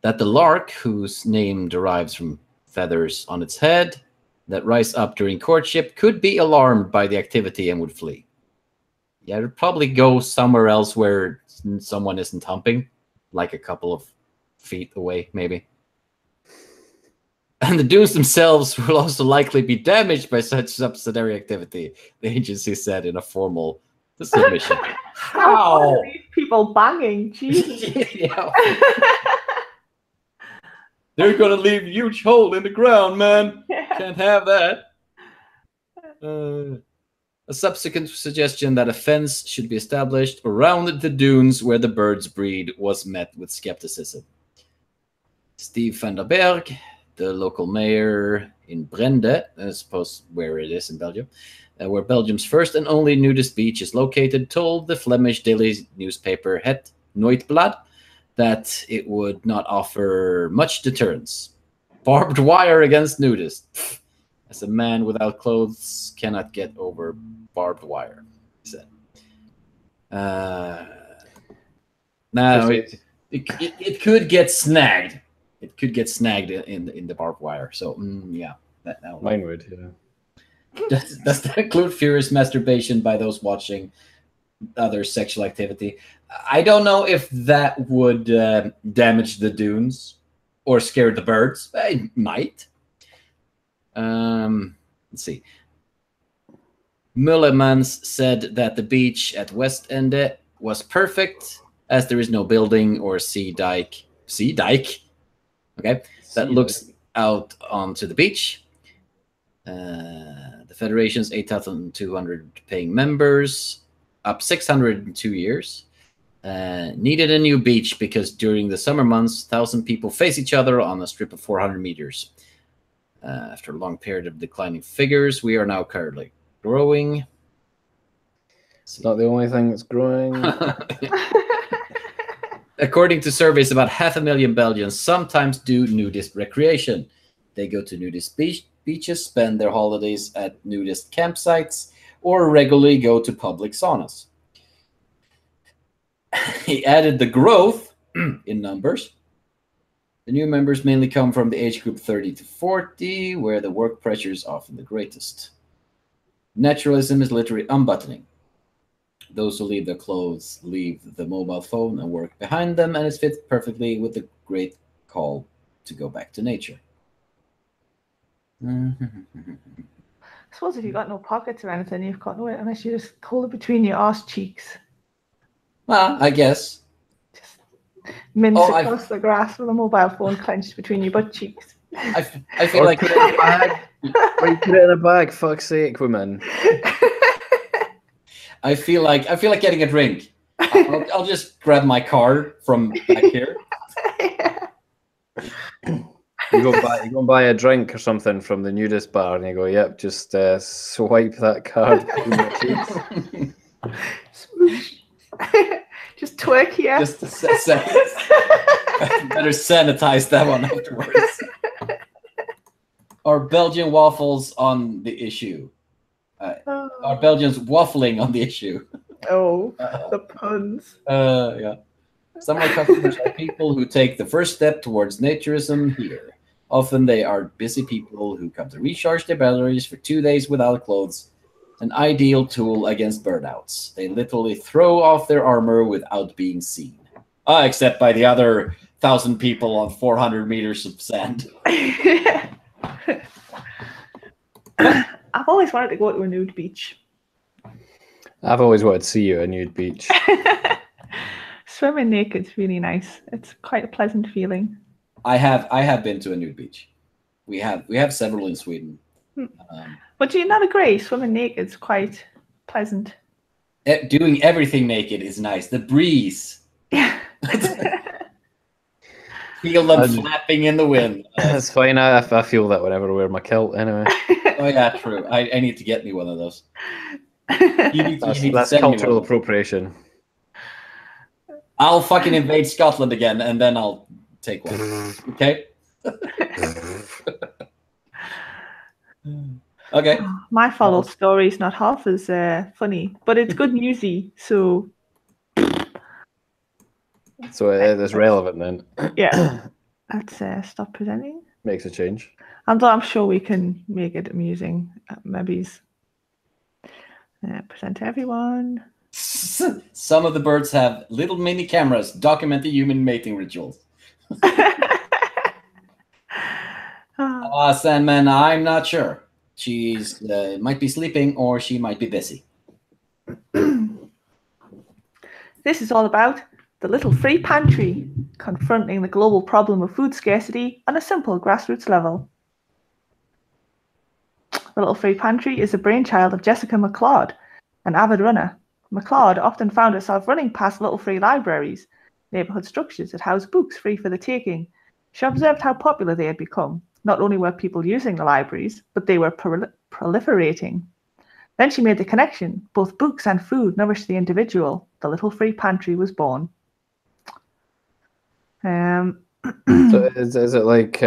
that the lark, whose name derives from feathers on its head that rise up during courtship, could be alarmed by the activity and would flee. Yeah, it'd probably go somewhere else where someone isn't humping, like a couple of feet away, maybe. And the dunes themselves will also likely be damaged by such subsidiary activity, the agency said in a formal submission. How? People banging, jeez. Yeah. They're gonna leave a huge hole in the ground, man. Yeah. Can't have that. A subsequent suggestion that a fence should be established around the dunes where the birds breed was met with skepticism. Steve van der Berg, the local mayor in Brende, I suppose where it is in Belgium, where Belgium's first and only nudist beach is located, told the Flemish daily newspaper Het Nooitblad that it would not offer much deterrence. Barbed wire against nudists. As a man without clothes cannot get over barbed wire, he said. Now, it could get snagged. It could get snagged in the barbed wire. So, yeah. Mine would, yeah. Does that include furious masturbation by those watching other sexual activity? I don't know if that would damage the dunes or scare the birds. It might. Let's see. Mullemans said that the beach at West Ende was perfect as there is no building or sea dike, okay, that looks out onto the beach. The federation's 8,200 paying members, up 600 in 2 years, needed a new beach because during the summer months, 1,000 people face each other on a strip of 400 meters. After a long period of declining figures, we are now currently growing. It's not the only thing that's growing. According to surveys, about 500,000 Belgians sometimes do nudist recreation. They go to nudist beaches, spend their holidays at nudist campsites, or regularly go to public saunas. He added the growth in numbers. The new members mainly come from the age group 30 to 40, where the work pressure is often the greatest. Naturalism is literally unbuttoning. Those who leave their clothes leave the mobile phone and work behind them, and it fits perfectly with the great call to go back to nature. I suppose if you've got no pockets or anything, you've got no way unless you just hold it between your arse cheeks. Well, I guess. Just mince across the grass with a mobile phone clenched between your butt cheeks. I feel like put it in a bag. Or put it in a bag. Fuck's sake, women. I feel like getting a drink. I'll just grab my card from back here. You go and buy a drink or something from the nudist bar, and you go, "Yep, just swipe that card." Just twerk here. Just a second. Better sanitize that one afterwards. Are Belgian waffles on the issue? Are Belgians waffling on the issue? Oh, the puns. Yeah. Some of our customers are people who take the first step towards naturism here. Often they are busy people who come to recharge their batteries for 2 days without clothes. An ideal tool against burnouts. They literally throw off their armor without being seen. Except by the other 1,000 people on 400 meters of sand. I've always wanted to go to a nude beach. I've always wanted to see you at a nude beach. Swimming naked's really nice. It's quite a pleasant feeling. I have been to a nude beach. We have several in Sweden. But do you not agree? Swimming naked's quite pleasant. Doing everything naked is nice. The breeze. Yeah. Feel them flapping in the wind. That's fine. I feel that whenever I wear my kilt anyway. Oh yeah, true. I need to get me one of those. That's cultural appropriation. I'll fucking invade Scotland again, and then I'll take one. Okay? Okay. My follow story is not half as funny, but it's good newsy, so... So it is relevant then. Yeah. Let's stop presenting. Makes a change. I'm sure we can make it amusing. Maybe present to everyone. Some of the birds have little mini cameras documenting human mating rituals. Sandman, I'm not sure. She's might be sleeping or she might be busy. This is all about the Little Free Pantry, confronting the global problem of food scarcity on a simple grassroots level. The Little Free Pantry is the brainchild of Jessica McLeod, an avid runner. McLeod often found herself running past Little Free libraries, neighbourhood structures that house books free for the taking. She observed how popular they had become. Not only were people using the libraries, but they were proliferating. Then she made the connection. Both books and food nourish the individual. The Little Free Pantry was born. So is it like...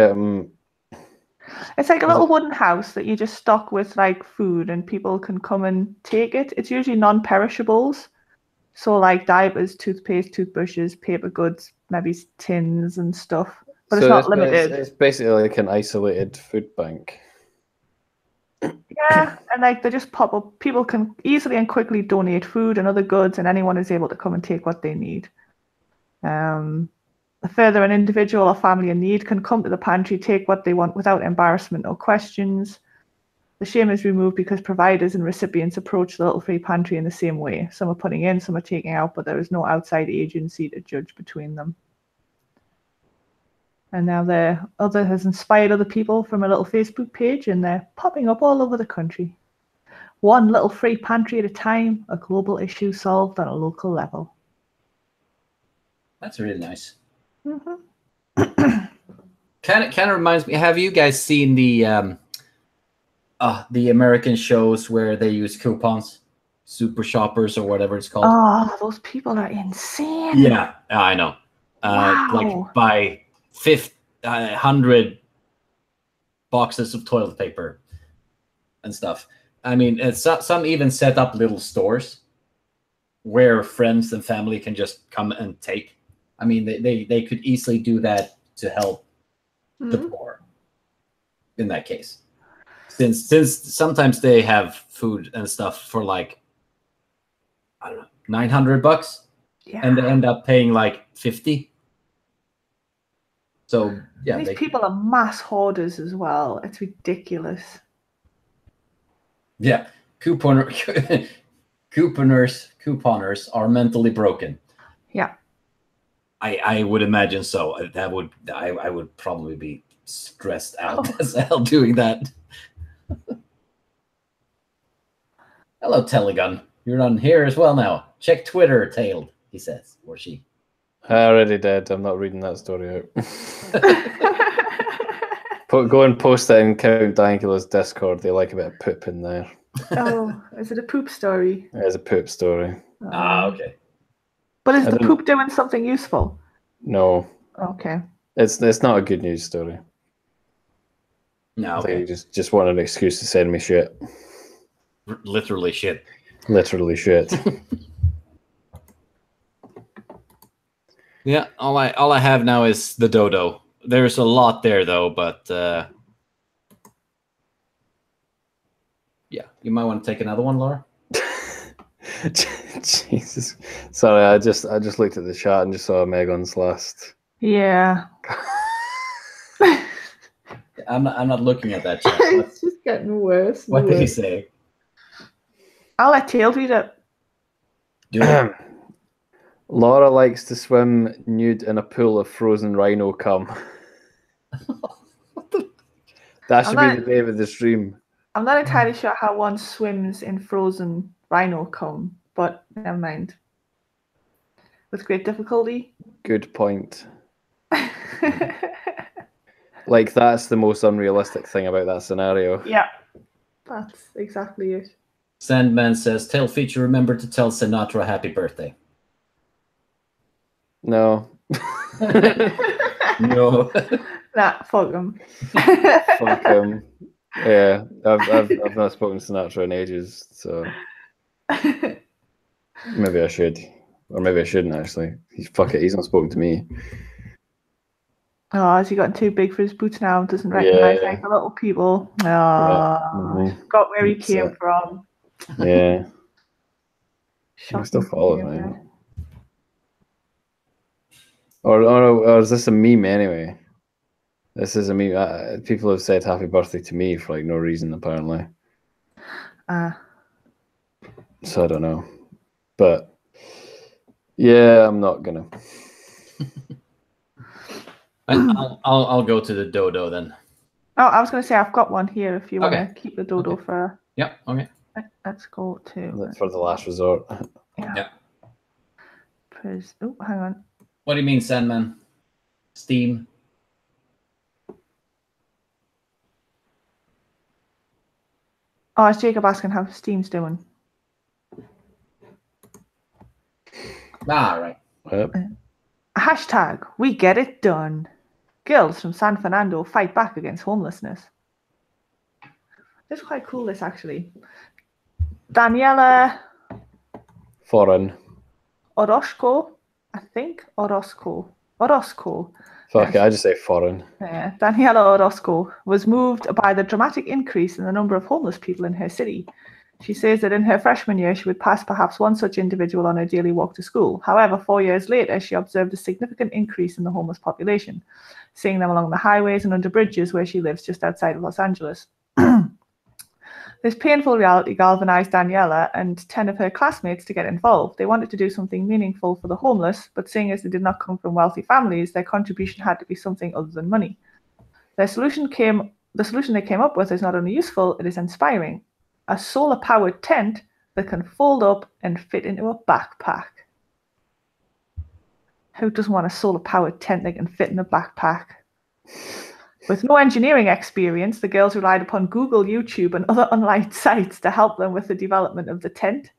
It's like a little wooden house that you just stock with like food and people can come and take it. It's usually non-perishables. So like diapers, toothpaste, toothbrushes, paper goods, maybe tins and stuff. But it's not limited. It's basically like an isolated food bank. Yeah, and like they just pop up. People can easily and quickly donate food and other goods, and anyone is able to come and take what they need. Further, an individual or family in need can come to the pantry, take what they want without embarrassment or questions. The shame is removed because providers and recipients approach the Little Free Pantry in the same way. Some are putting in, some are taking out, but there is no outside agency to judge between them. And now the other has inspired other people from a little Facebook page, and they're popping up all over the country. One Little Free Pantry at a time, a global issue solved on a local level. That's really nice. Mm-hmm. Kind of reminds me. Have you guys seen the American shows where they use coupons, super shoppers or whatever it's called? Oh, those people are insane. Yeah, I know. Wow. Like buy 100 boxes of toilet paper and stuff. I mean, some even set up little stores where friends and family can just come and take. I mean, they could easily do that to help the poor in that case. Since sometimes they have food and stuff for like, I don't know, $900, yeah, and they end up paying like 50. So yeah, these people are mass hoarders as well. It's ridiculous. Yeah, couponers are mentally broken. Yeah. I would imagine so. I would probably be stressed out as hell doing that. Hello, Telegun. You're on here as well now. Check Twitter, Tailed, he says, or she. I already did. I'm not reading that story out. Go and post that in Count Dankula's Discord. They like a bit of poop in there. Oh, is it a poop story? It is a poop story. Okay. But is the poop doing something useful? No. Okay. It's not a good news story. No, I think okay. you just want an excuse to send me shit. Literally shit. Literally shit. Yeah, all I have now is the dodo. There's a lot there though, but yeah, you might want to take another one, Laura. Jesus. Sorry, I just looked at the chat and just saw Megan's last. Yeah. I'm not looking at that chat. It's just getting worse. What did he say? I'll let Tails read it. Do it. Laura likes to swim nude in a pool of frozen rhino cum. That should be the name of the stream. I'm not entirely sure how one swims in frozen rhino cum, but never mind. With great difficulty. Good point. Like, that's the most unrealistic thing about that scenario. Yeah, that's exactly it. Sandman says, "Tell feature, remember to tell Sinatra happy birthday." No. No. Nah, fuck him. Fuck him. Yeah, I've not spoken to Sinatra in ages, so maybe I should, or maybe I shouldn't actually. Fuck it, he's not spoken to me. Oh, has he gotten too big for his boots now? Doesn't recognise like the little people. Oh, Yeah. Got where he came from. Yeah. Shocking. He still follows me. Or is this a meme anyway? This is a meme. People have said happy birthday to me for like no reason apparently. So I don't know, but yeah, I'm not gonna. I'll go to the dodo then. Oh, I was going to say I've got one here if you want to keep the dodo for. Yeah. Okay. Let's go to. For the last resort. Yeah. Oh, hang on. What do you mean, Sandman? Steam. Oh, it's Jacob asking how Steam's doing. Right. Hashtag we get it done. Girls from San Fernando fight back against homelessness. This is quite cool, this actually. Daniela Foreign. Orozco, I think. Orozco. Fuck it, I just say foreign. Yeah. Daniela Orozco was moved by the dramatic increase in the number of homeless people in her city. She says that in her freshman year, she would pass perhaps one such individual on her daily walk to school. However, 4 years later, she observed a significant increase in the homeless population, seeing them along the highways and under bridges where she lives just outside of Los Angeles. This painful reality galvanized Daniela and 10 of her classmates to get involved. They wanted to do something meaningful for the homeless, but seeing as they did not come from wealthy families, their contribution had to be something other than money. The solution they came up with is not only useful, it is inspiring. A solar-powered tent that can fold up and fit into a backpack. Who doesn't want a solar-powered tent that can fit in a backpack? With no engineering experience, the girls relied upon Google, YouTube, and other online sites to help them with the development of the tent.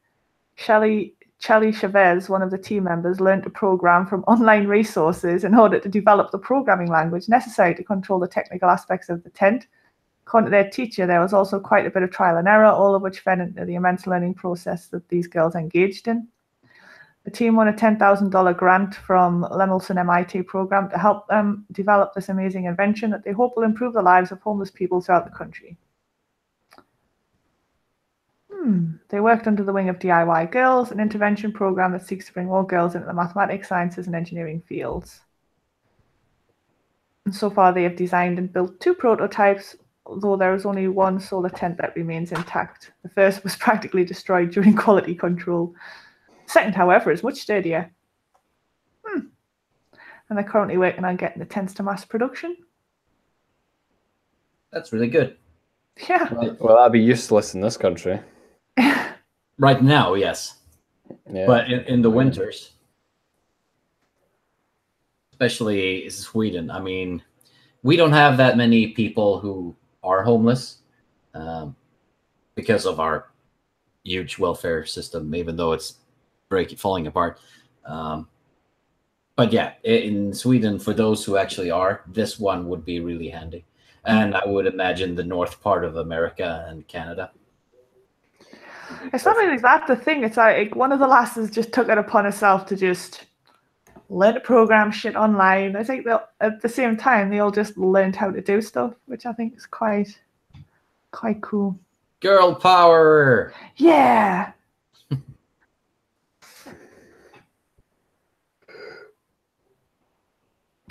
Shelly Chavez, one of the team members, learned to program from online resources in order to develop the programming language necessary to control the technical aspects of the tent. According to their teacher, there was also quite a bit of trial and error, all of which fed into the immense learning process that these girls engaged in. The team won a $10,000 grant from Lemelson MIT program to help them develop this amazing invention that they hope will improve the lives of homeless people throughout the country. They worked under the wing of DIY Girls, an intervention program that seeks to bring all girls into the mathematics, sciences, and engineering fields. And so far, they have designed and built 2 prototypes, although there is only one solar tent that remains intact. The first was practically destroyed during quality control. The second, however, is much sturdier. And they're currently working on getting the tents to mass production. That's really good. Yeah. Well, that'd be useless in this country. Right now, yes. Yeah. But in the winters, especially Sweden, I mean, we don't have that many people who are homeless because of our huge welfare system, even though it's falling apart. But But yeah, in Sweden, for those who actually are, this one would be really handy. And I would imagine the north part of America and Canada. It's not really that the thing. It's like one of the lasses just took it upon herself to just learn to program shit online. I think they'll at the same time they all just learned how to do stuff, which I think is quite cool. Girl power. Yeah.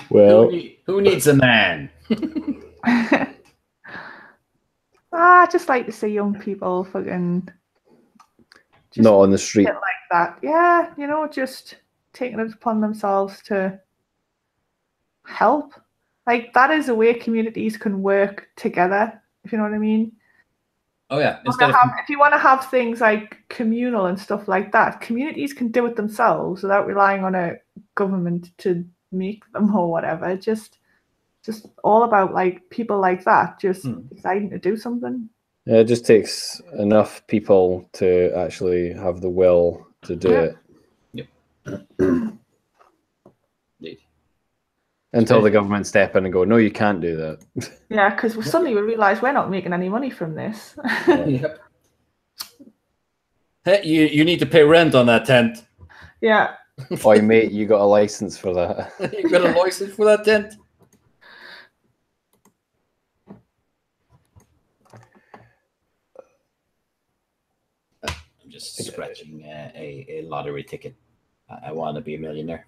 Well, who needs a man? I just like to see young people fucking just not on the street. shit like that. Yeah, you know, just taking it upon themselves to help. Like that is a way communities can work together, if you know what I mean. Oh yeah. If you want to have things like communal and stuff like that, communities can do it themselves without relying on a government to make them or whatever. Just all about like people like that just deciding to do something. Yeah, it just takes enough people to actually have the will to do it. Yep. Indeed. Until the government step in and go, no, you can't do that. Yeah, because suddenly we realise we're not making any money from this. Yep. Hey, you need to pay rent on that tent. Yeah. Oi, mate, you got a license for that. You got a license for that tent? I'm just scratching a lottery ticket. I want to be a millionaire.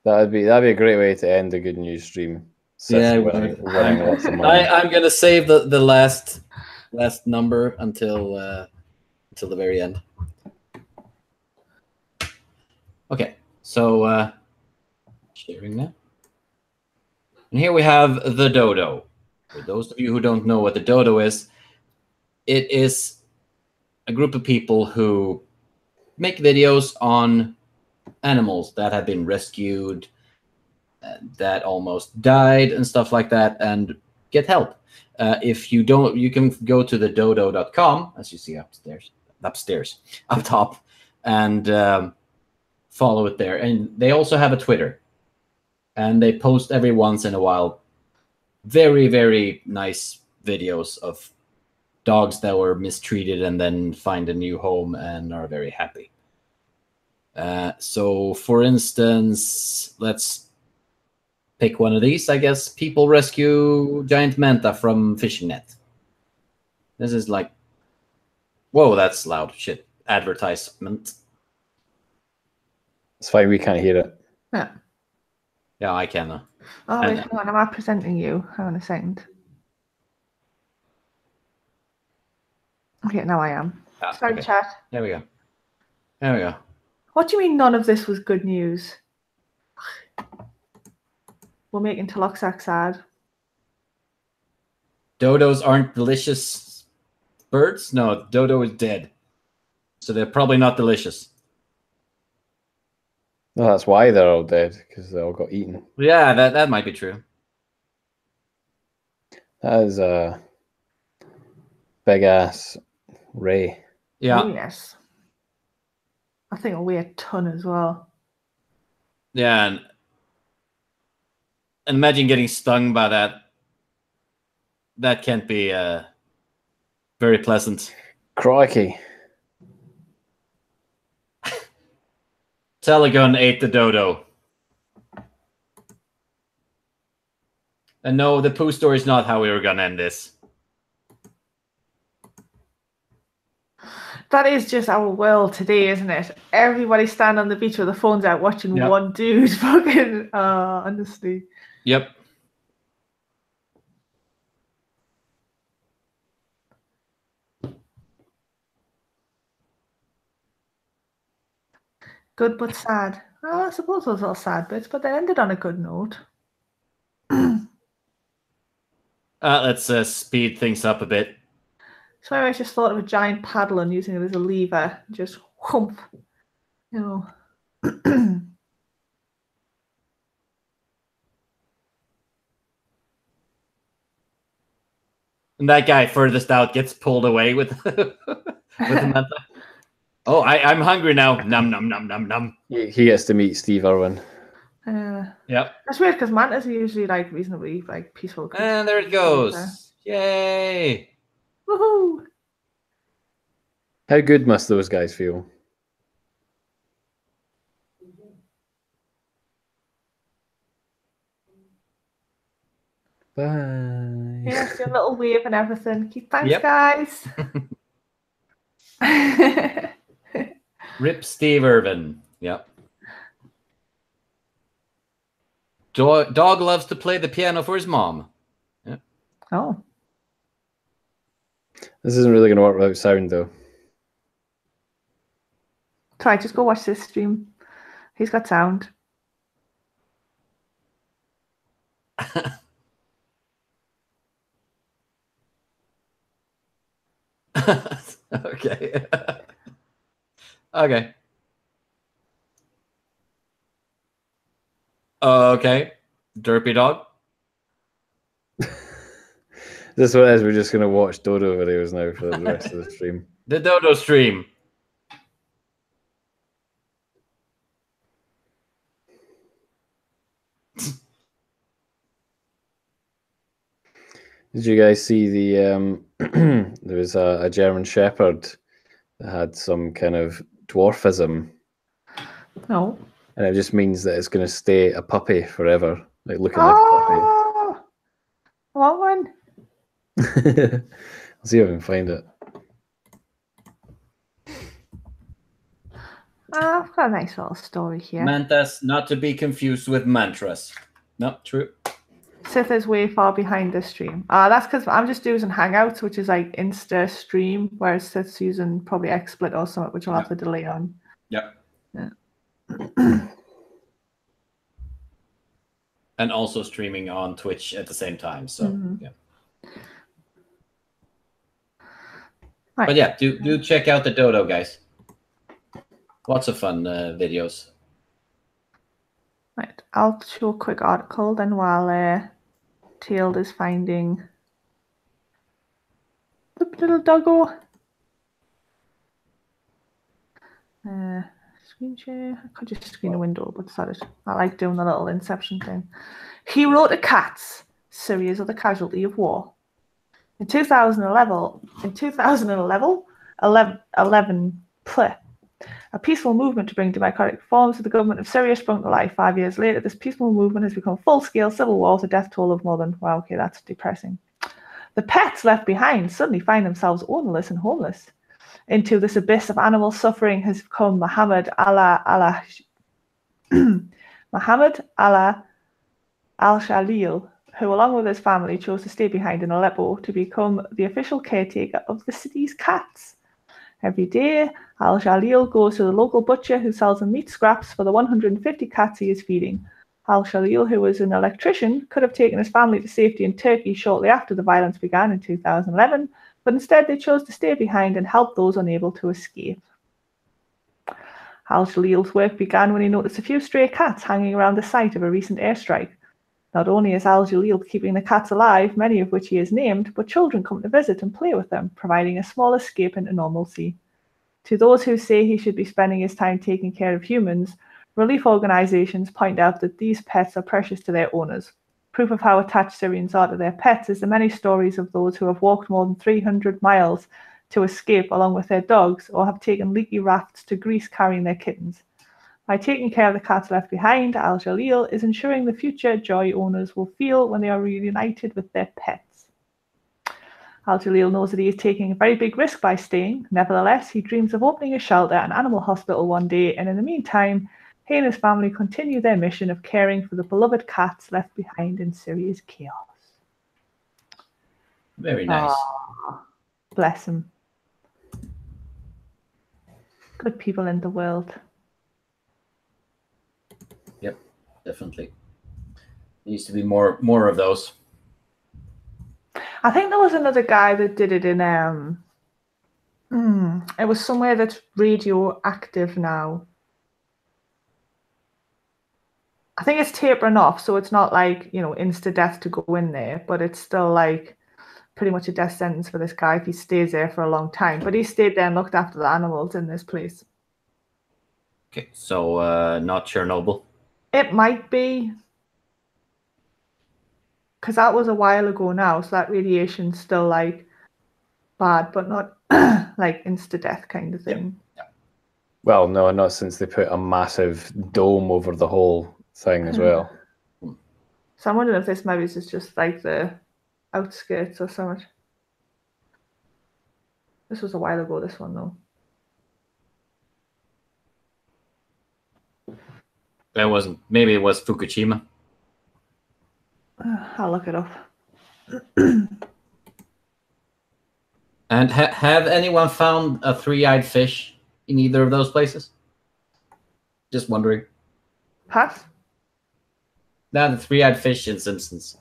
That'd be a great way to end a good news stream. Yeah, winning lots of money. I'm gonna save the last number until the very end. Okay, so sharing now. And here we have the dodo. For those of you who don't know what the dodo is, it is a group of people who make videos on animals that have been rescued, that almost died and stuff like that, and get help. If you don't, you can go to the dodo.com, as you see upstairs, up top, and follow it there. And they also have a Twitter, and they post every once in a while very, very nice videos of dogs that were mistreated and then find a new home and are very happy. So, for instance, let's pick one of these. I guess people rescue giant manta from fishing net. This is like, whoa, that's loud shit. Advertisement. It's fine, we can't hear it. Yeah. Yeah, I can. Oh, wait, hang on, am I presenting you? Hang on a second. Okay, now I am. Sorry, okay. chat. There we go. There we go. What do you mean none of this was good news? We're making Taloxac sad. Dodos aren't delicious birds? No, dodo is dead. So they're probably not delicious. No, that's why they're all dead, because they all got eaten. Yeah, that might be true. That is a big ass ray. Yeah. Oh, yes. I think it'll weigh a ton as well. Yeah, and imagine getting stung by that. That can't be very pleasant. Crikey. Telegun ate the dodo. And no, the poo story is not how we were going to end this. That is just our world today, isn't it? Everybody stand on the beach with their phones out watching one dude fucking, honestly. Yep. Good but sad. Well, I suppose those are all sad bits, but they ended on a good note. Let's speed things up a bit. So I just thought of a giant paddle and using it as a lever. Just whoomp. You know. And that guy furthest out gets pulled away with the manta. Oh, I'm hungry now. Num num num num num. He gets to meet Steve Irwin. Yep. That's weird because mantas are usually like reasonably like peaceful. And there it goes. Yay! Woohoo! How good must those guys feel? Bye. Yes, your little wave and everything. Thanks, Yep. guys. Rip Steve Irwin. Yep. Dog loves to play the piano for his mom. Yep. Oh. This isn't really going to work without sound, though. Try, just go watch this stream. He's got sound. Okay. Okay. Okay. Derpy dog. This is what it is. We're just going to watch Dodo videos now for the rest of the stream. The Dodo stream. Did you guys see the there was a German Shepherd that had some kind of dwarfism? No. And it just means that it's going to stay a puppy forever, like looking like a Oh, what one? puppy. I'll see if I can find it. I've got a nice little story here. Mantas, not to be confused with mantras. No, true. Sith is way far behind this stream. That's because I'm just using Hangouts, which is like Insta stream, whereas Sith's using probably XSplit or something, which I'll have to delay on. Yep. Yeah. And also streaming on Twitch at the same time. So yeah. Right. But yeah, do check out the Dodo, guys. Lots of fun videos. Right, I'll show a quick article then while Tailed is finding the little doggo. Screen share. I could just screen a window, but sorry, I like doing the little Inception thing. Hero to cats. Syria's are the casualty of war. In 2011, a peaceful movement to bring democratic reforms to the government of Syria sprung to life. 5 years later, this peaceful movement has become a full-scale civil war with a death toll of more than... Wow, okay, that's depressing. The pets left behind suddenly find themselves ownerless and homeless. Into this abyss of animal suffering has come Mohammed al-Shalil, who, along with his family, chose to stay behind in Aleppo to become the official caretaker of the city's cats. Every day, Al-Shalil goes to the local butcher who sells him meat scraps for the 150 cats he is feeding. Al-Shalil, who was an electrician, could have taken his family to safety in Turkey shortly after the violence began in 2011, but instead they chose to stay behind and help those unable to escape. Al-Shalil's work began when he noticed a few stray cats hanging around the site of a recent airstrike. Not only is Al-Jalil keeping the cats alive, many of which he has named, but children come to visit and play with them, providing a small escape into normalcy. To those who say he should be spending his time taking care of humans, relief organizations point out that these pets are precious to their owners. Proof of how attached Syrians are to their pets is the many stories of those who have walked more than 300 miles to escape along with their dogs, or have taken leaky rafts to Greece carrying their kittens. By taking care of the cats left behind, Al-Jalil is ensuring the future joy owners will feel when they are reunited with their pets. Al-Jalil knows that he is taking a very big risk by staying. Nevertheless, he dreams of opening a shelter and animal hospital one day, and in the meantime, he and his family continue their mission of caring for the beloved cats left behind in Syria's chaos. Very nice. Bless him. Good people in the world. Yep, definitely. Needs to be more of those. I think there was another guy that did it in it was somewhere that's radioactive now. I think it's tapering off, so it's not like, insta death to go in there, but it's still like pretty much a death sentence for this guy if he stays there for a long time. But he stayed there and looked after the animals in this place. Okay, so not Chernobyl. It might be, because that was a while ago now, so that radiation's still like bad, but not like insta-death kind of thing. Yeah. Well, no, not since they put a massive dome over the whole thing as well. So I'm wondering if this maybe is just like the outskirts or something. This was a while ago, this one though. That wasn't. Maybe it was Fukushima. I'll look it up. And have anyone found a three-eyed fish in either of those places? Just wondering. Pass? Now the three-eyed fish in Simpsons.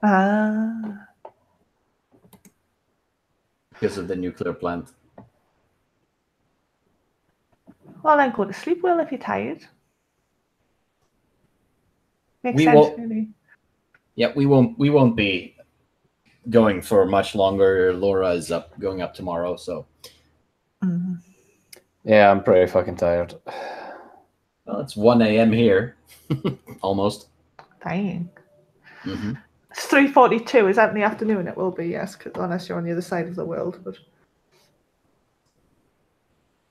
Because of the nuclear plant. Well, then go to sleep, Will, if you're tired. Makes We sense, won't- really. Yeah, we won't be going for much longer. Laura is going up tomorrow, so. Mm-hmm. Yeah, I'm pretty fucking tired. Well, it's 1 a.m. here, almost. Dang. Mm-hmm. It's 3:42. Is that in the afternoon? It will be, yes, unless you're on the other side of the world. But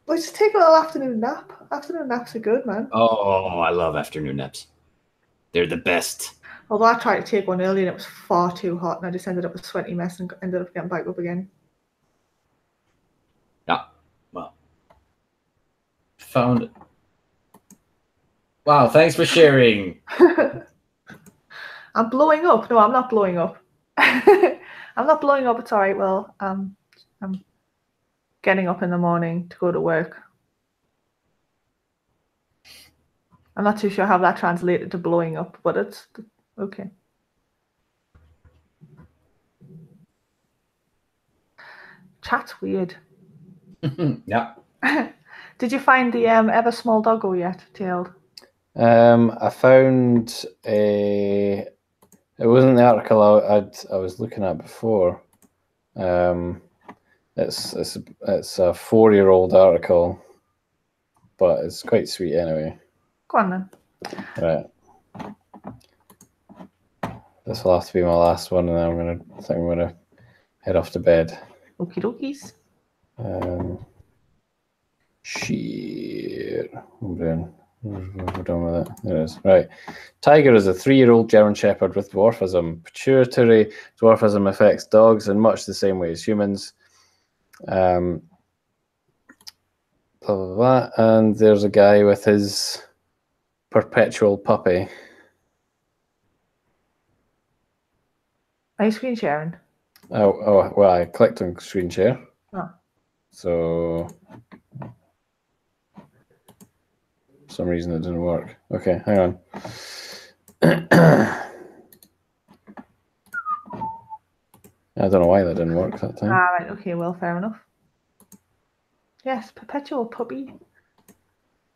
let's take a little afternoon nap. Afternoon naps are good, man. Oh, I love afternoon naps. They're the best. Although I tried to take one earlier and it was far too hot, and I just ended up a sweaty mess and ended up getting back up again. Yeah, well, found it. Wow, thanks for sharing. I'm blowing up. No, I'm not blowing up. I'm not blowing up. It's all right. Well, I'm getting up in the morning to go to work. I'm not too sure how that translated to blowing up, but it's okay. Chat's weird. Yeah. Did you find the ever small doggo yet, Tailed? I found a. It wasn't the article I was looking at before. It's a 4-year-old article, but it's quite sweet anyway. Go on then. Right. This will have to be my last one, and then I'm gonna head off to bed. Okie dokies. Shit. We're done with it. There it is. Right. Tiger is a 3-year-old German Shepherd with dwarfism. Pituitary dwarfism affects dogs in much the same way as humans. Blah, blah, blah. And there's a guy with his perpetual puppy. Are you screen sharing? Oh, well, I clicked on screen share. Oh. So, for some reason it didn't work. Okay, hang on. I don't know why that didn't work that time. Ah, right. Okay, well, fair enough. Yes, perpetual puppy.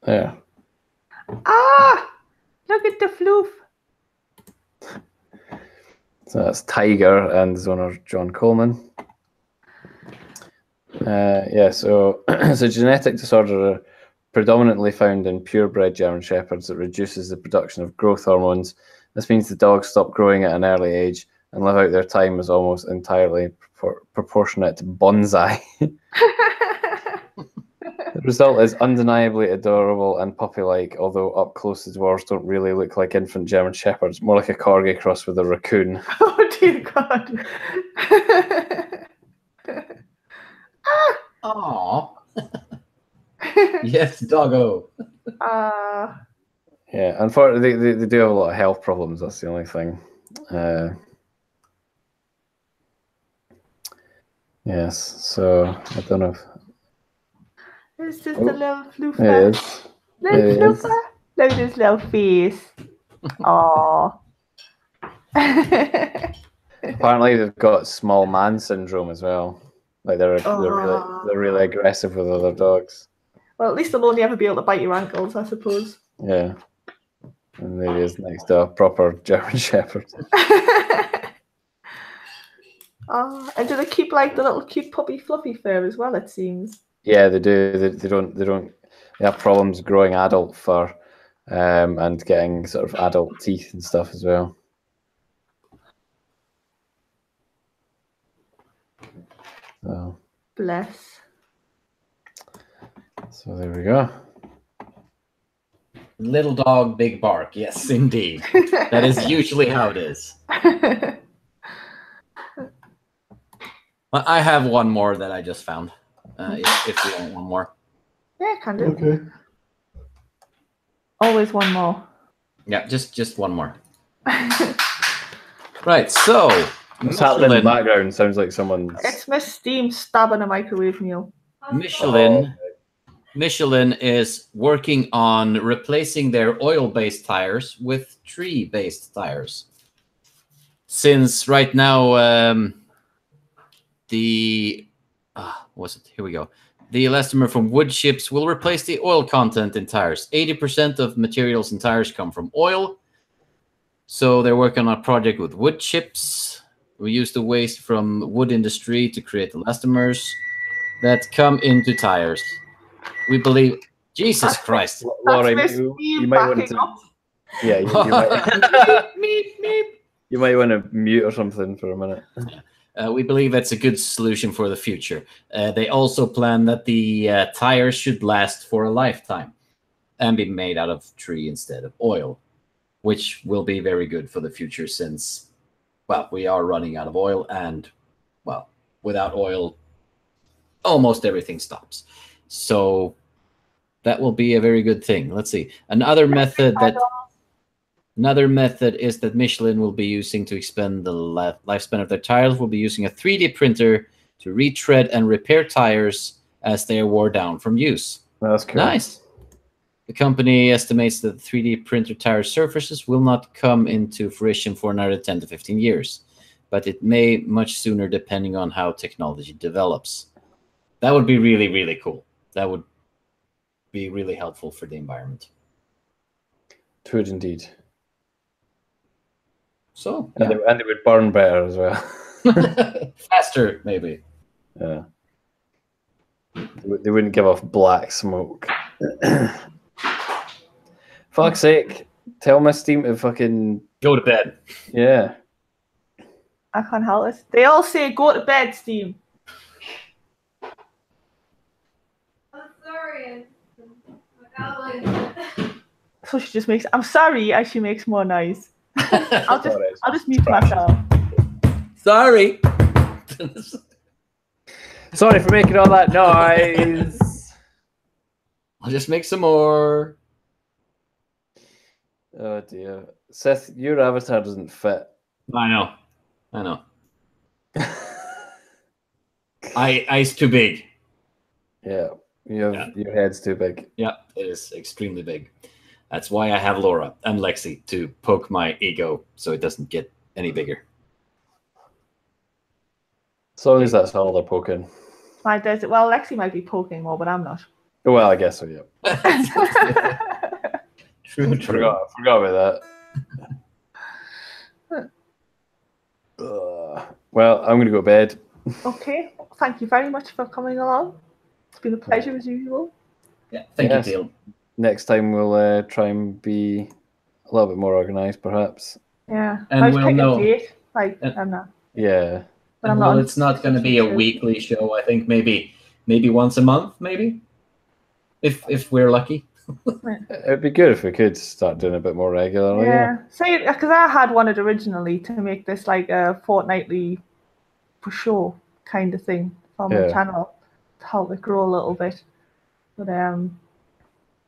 There. Ah! Look at the floof. So that's Tiger and his owner, John Coleman. So it's a genetic disorder predominantly found in purebred German Shepherds that reduces the production of growth hormones. This means the dogs stop growing at an early age and live out their time as almost entirely proportionate bonsai. The result is undeniably adorable and puppy-like, although up close the dwarves don't really look like infant German Shepherds, more like a corgi cross with a raccoon. Oh dear God. Aww. Yes, doggo. Yeah, unfortunately, they do have a lot of health problems. That's the only thing. Yes, so I don't know. It's just a little floofer. It is. Little floofer. Look at his little face. Aww. Apparently, they've got small man syndrome as well. Like they're really aggressive with other dogs. Well, at least they'll only ever be able to bite your ankles, I suppose. Yeah, and maybe is next to a proper German Shepherd. Oh, and do they keep like the little cute puppy fluffy fur as well? It seems. Yeah, they do. They don't. They have problems growing adult fur, and getting sort of adult teeth and stuff as well. So, Bless. so there we go. Little dog, big bark. Yes, indeed. That is usually how it is. But I have one more that I just found. If you want one more. Yeah, can do. Okay. Always one more. Yeah, just one more. Right, so What's happening in the background? Sounds like someone's. It's Miss Steam stabbing a microwave meal. Michelin is working on replacing their oil-based tires with tree-based tires. Since right now, what's it? Here we go. The elastomer from wood chips will replace the oil content in tires. 80% of materials in tires come from oil. So they're working on a project with wood chips. We use the waste from wood industry to create elastomers that come into tires. We believe, Jesus Christ, Laura, That's you might want to. up. Yeah, you might. meep, meep. You might want to mute or something for a minute. We believe that's a good solution for the future. They also plan that the tires should last for a lifetime and be made out of tree instead of oil, which will be very good for the future since, well, we are running out of oil and, well, without oil, almost everything stops. So that will be a very good thing. Let's see. Another method is that Michelin will be using to expand the lifespan of their tires will be using a 3D printer to retread and repair tires as they are worn down from use. That's cool. Nice. The company estimates that 3D printer tire surfaces will not come into fruition for another 10 to 15 years, but it may much sooner depending on how technology develops. That would be really, really cool. That would be really helpful for the environment. It would indeed. So, and they would burn better as well. Faster, maybe. Yeah. They wouldn't give off black smoke. Fuck's sake. Tell my Steam to fucking go to bed. Yeah. I can't help it. They all say go to bed, Steam. I'm sorry. So she just makes I'm sorry as she makes more noise. I'll just mute myself. Sorry. Sorry for making all that noise. I'll just make some more. Oh dear. Seth, your avatar doesn't fit. I know. Eyes too big. Yeah. Your head's too big. Yeah, it is extremely big. That's why I have Laura and Lexi to poke my ego so it doesn't get any bigger. As long as that's all they're poking. Well, Lexi might be poking more, but I'm not. Well, I guess so, yeah. True. Forgot about that. Well, I'm going to go to bed. Okay. Thank you very much for coming along. It's been a pleasure as usual. Yeah, thank you, Teal. Next time we'll try and be a little bit more organised, perhaps. Yeah. And we'll know. I'm not. Yeah. But well, it's not going to be a weekly show. I think maybe once a month, maybe, if we're lucky. It'd be good if we could start doing a bit more regularly. Yeah. See, because I had wanted originally to make this like a fortnightly for show kind of thing on my channel to help it grow a little bit. But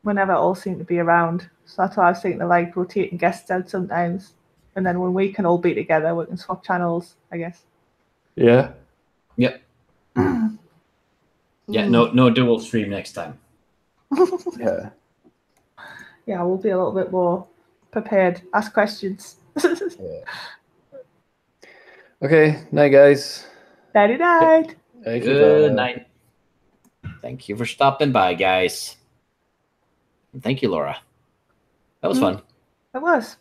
whenever it all seemed to be around. So that's why I was thinking of like rotating guests out sometimes. And then when we can all be together, we can swap channels, I guess. Yeah. Yep. Yeah, no dual stream next time. Yeah. Yeah, we'll be a little bit more prepared. Ask questions. Yeah. Okay, night guys. Nighty night. Good night. Thank you for stopping by, guys. And thank you, Laura. That was fun. It was.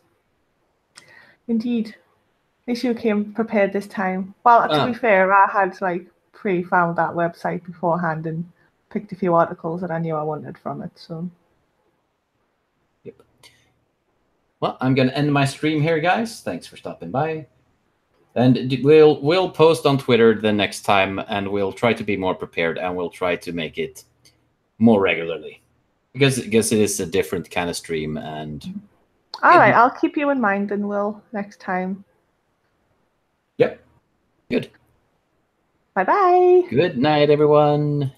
Indeed. least you came prepared this time. Well, to be fair, I had like pre-found that website beforehand and picked a few articles that I knew I wanted from it. So. Yep. Well, I'm gonna end my stream here, guys. Thanks for stopping by. And we'll post on Twitter the next time, and we'll try to be more prepared, and we'll try to make it more regularly, because it is a different kind of stream. And all right, I'll keep you in mind, and we'll next time. Yep. Good. Bye bye. Good night, everyone.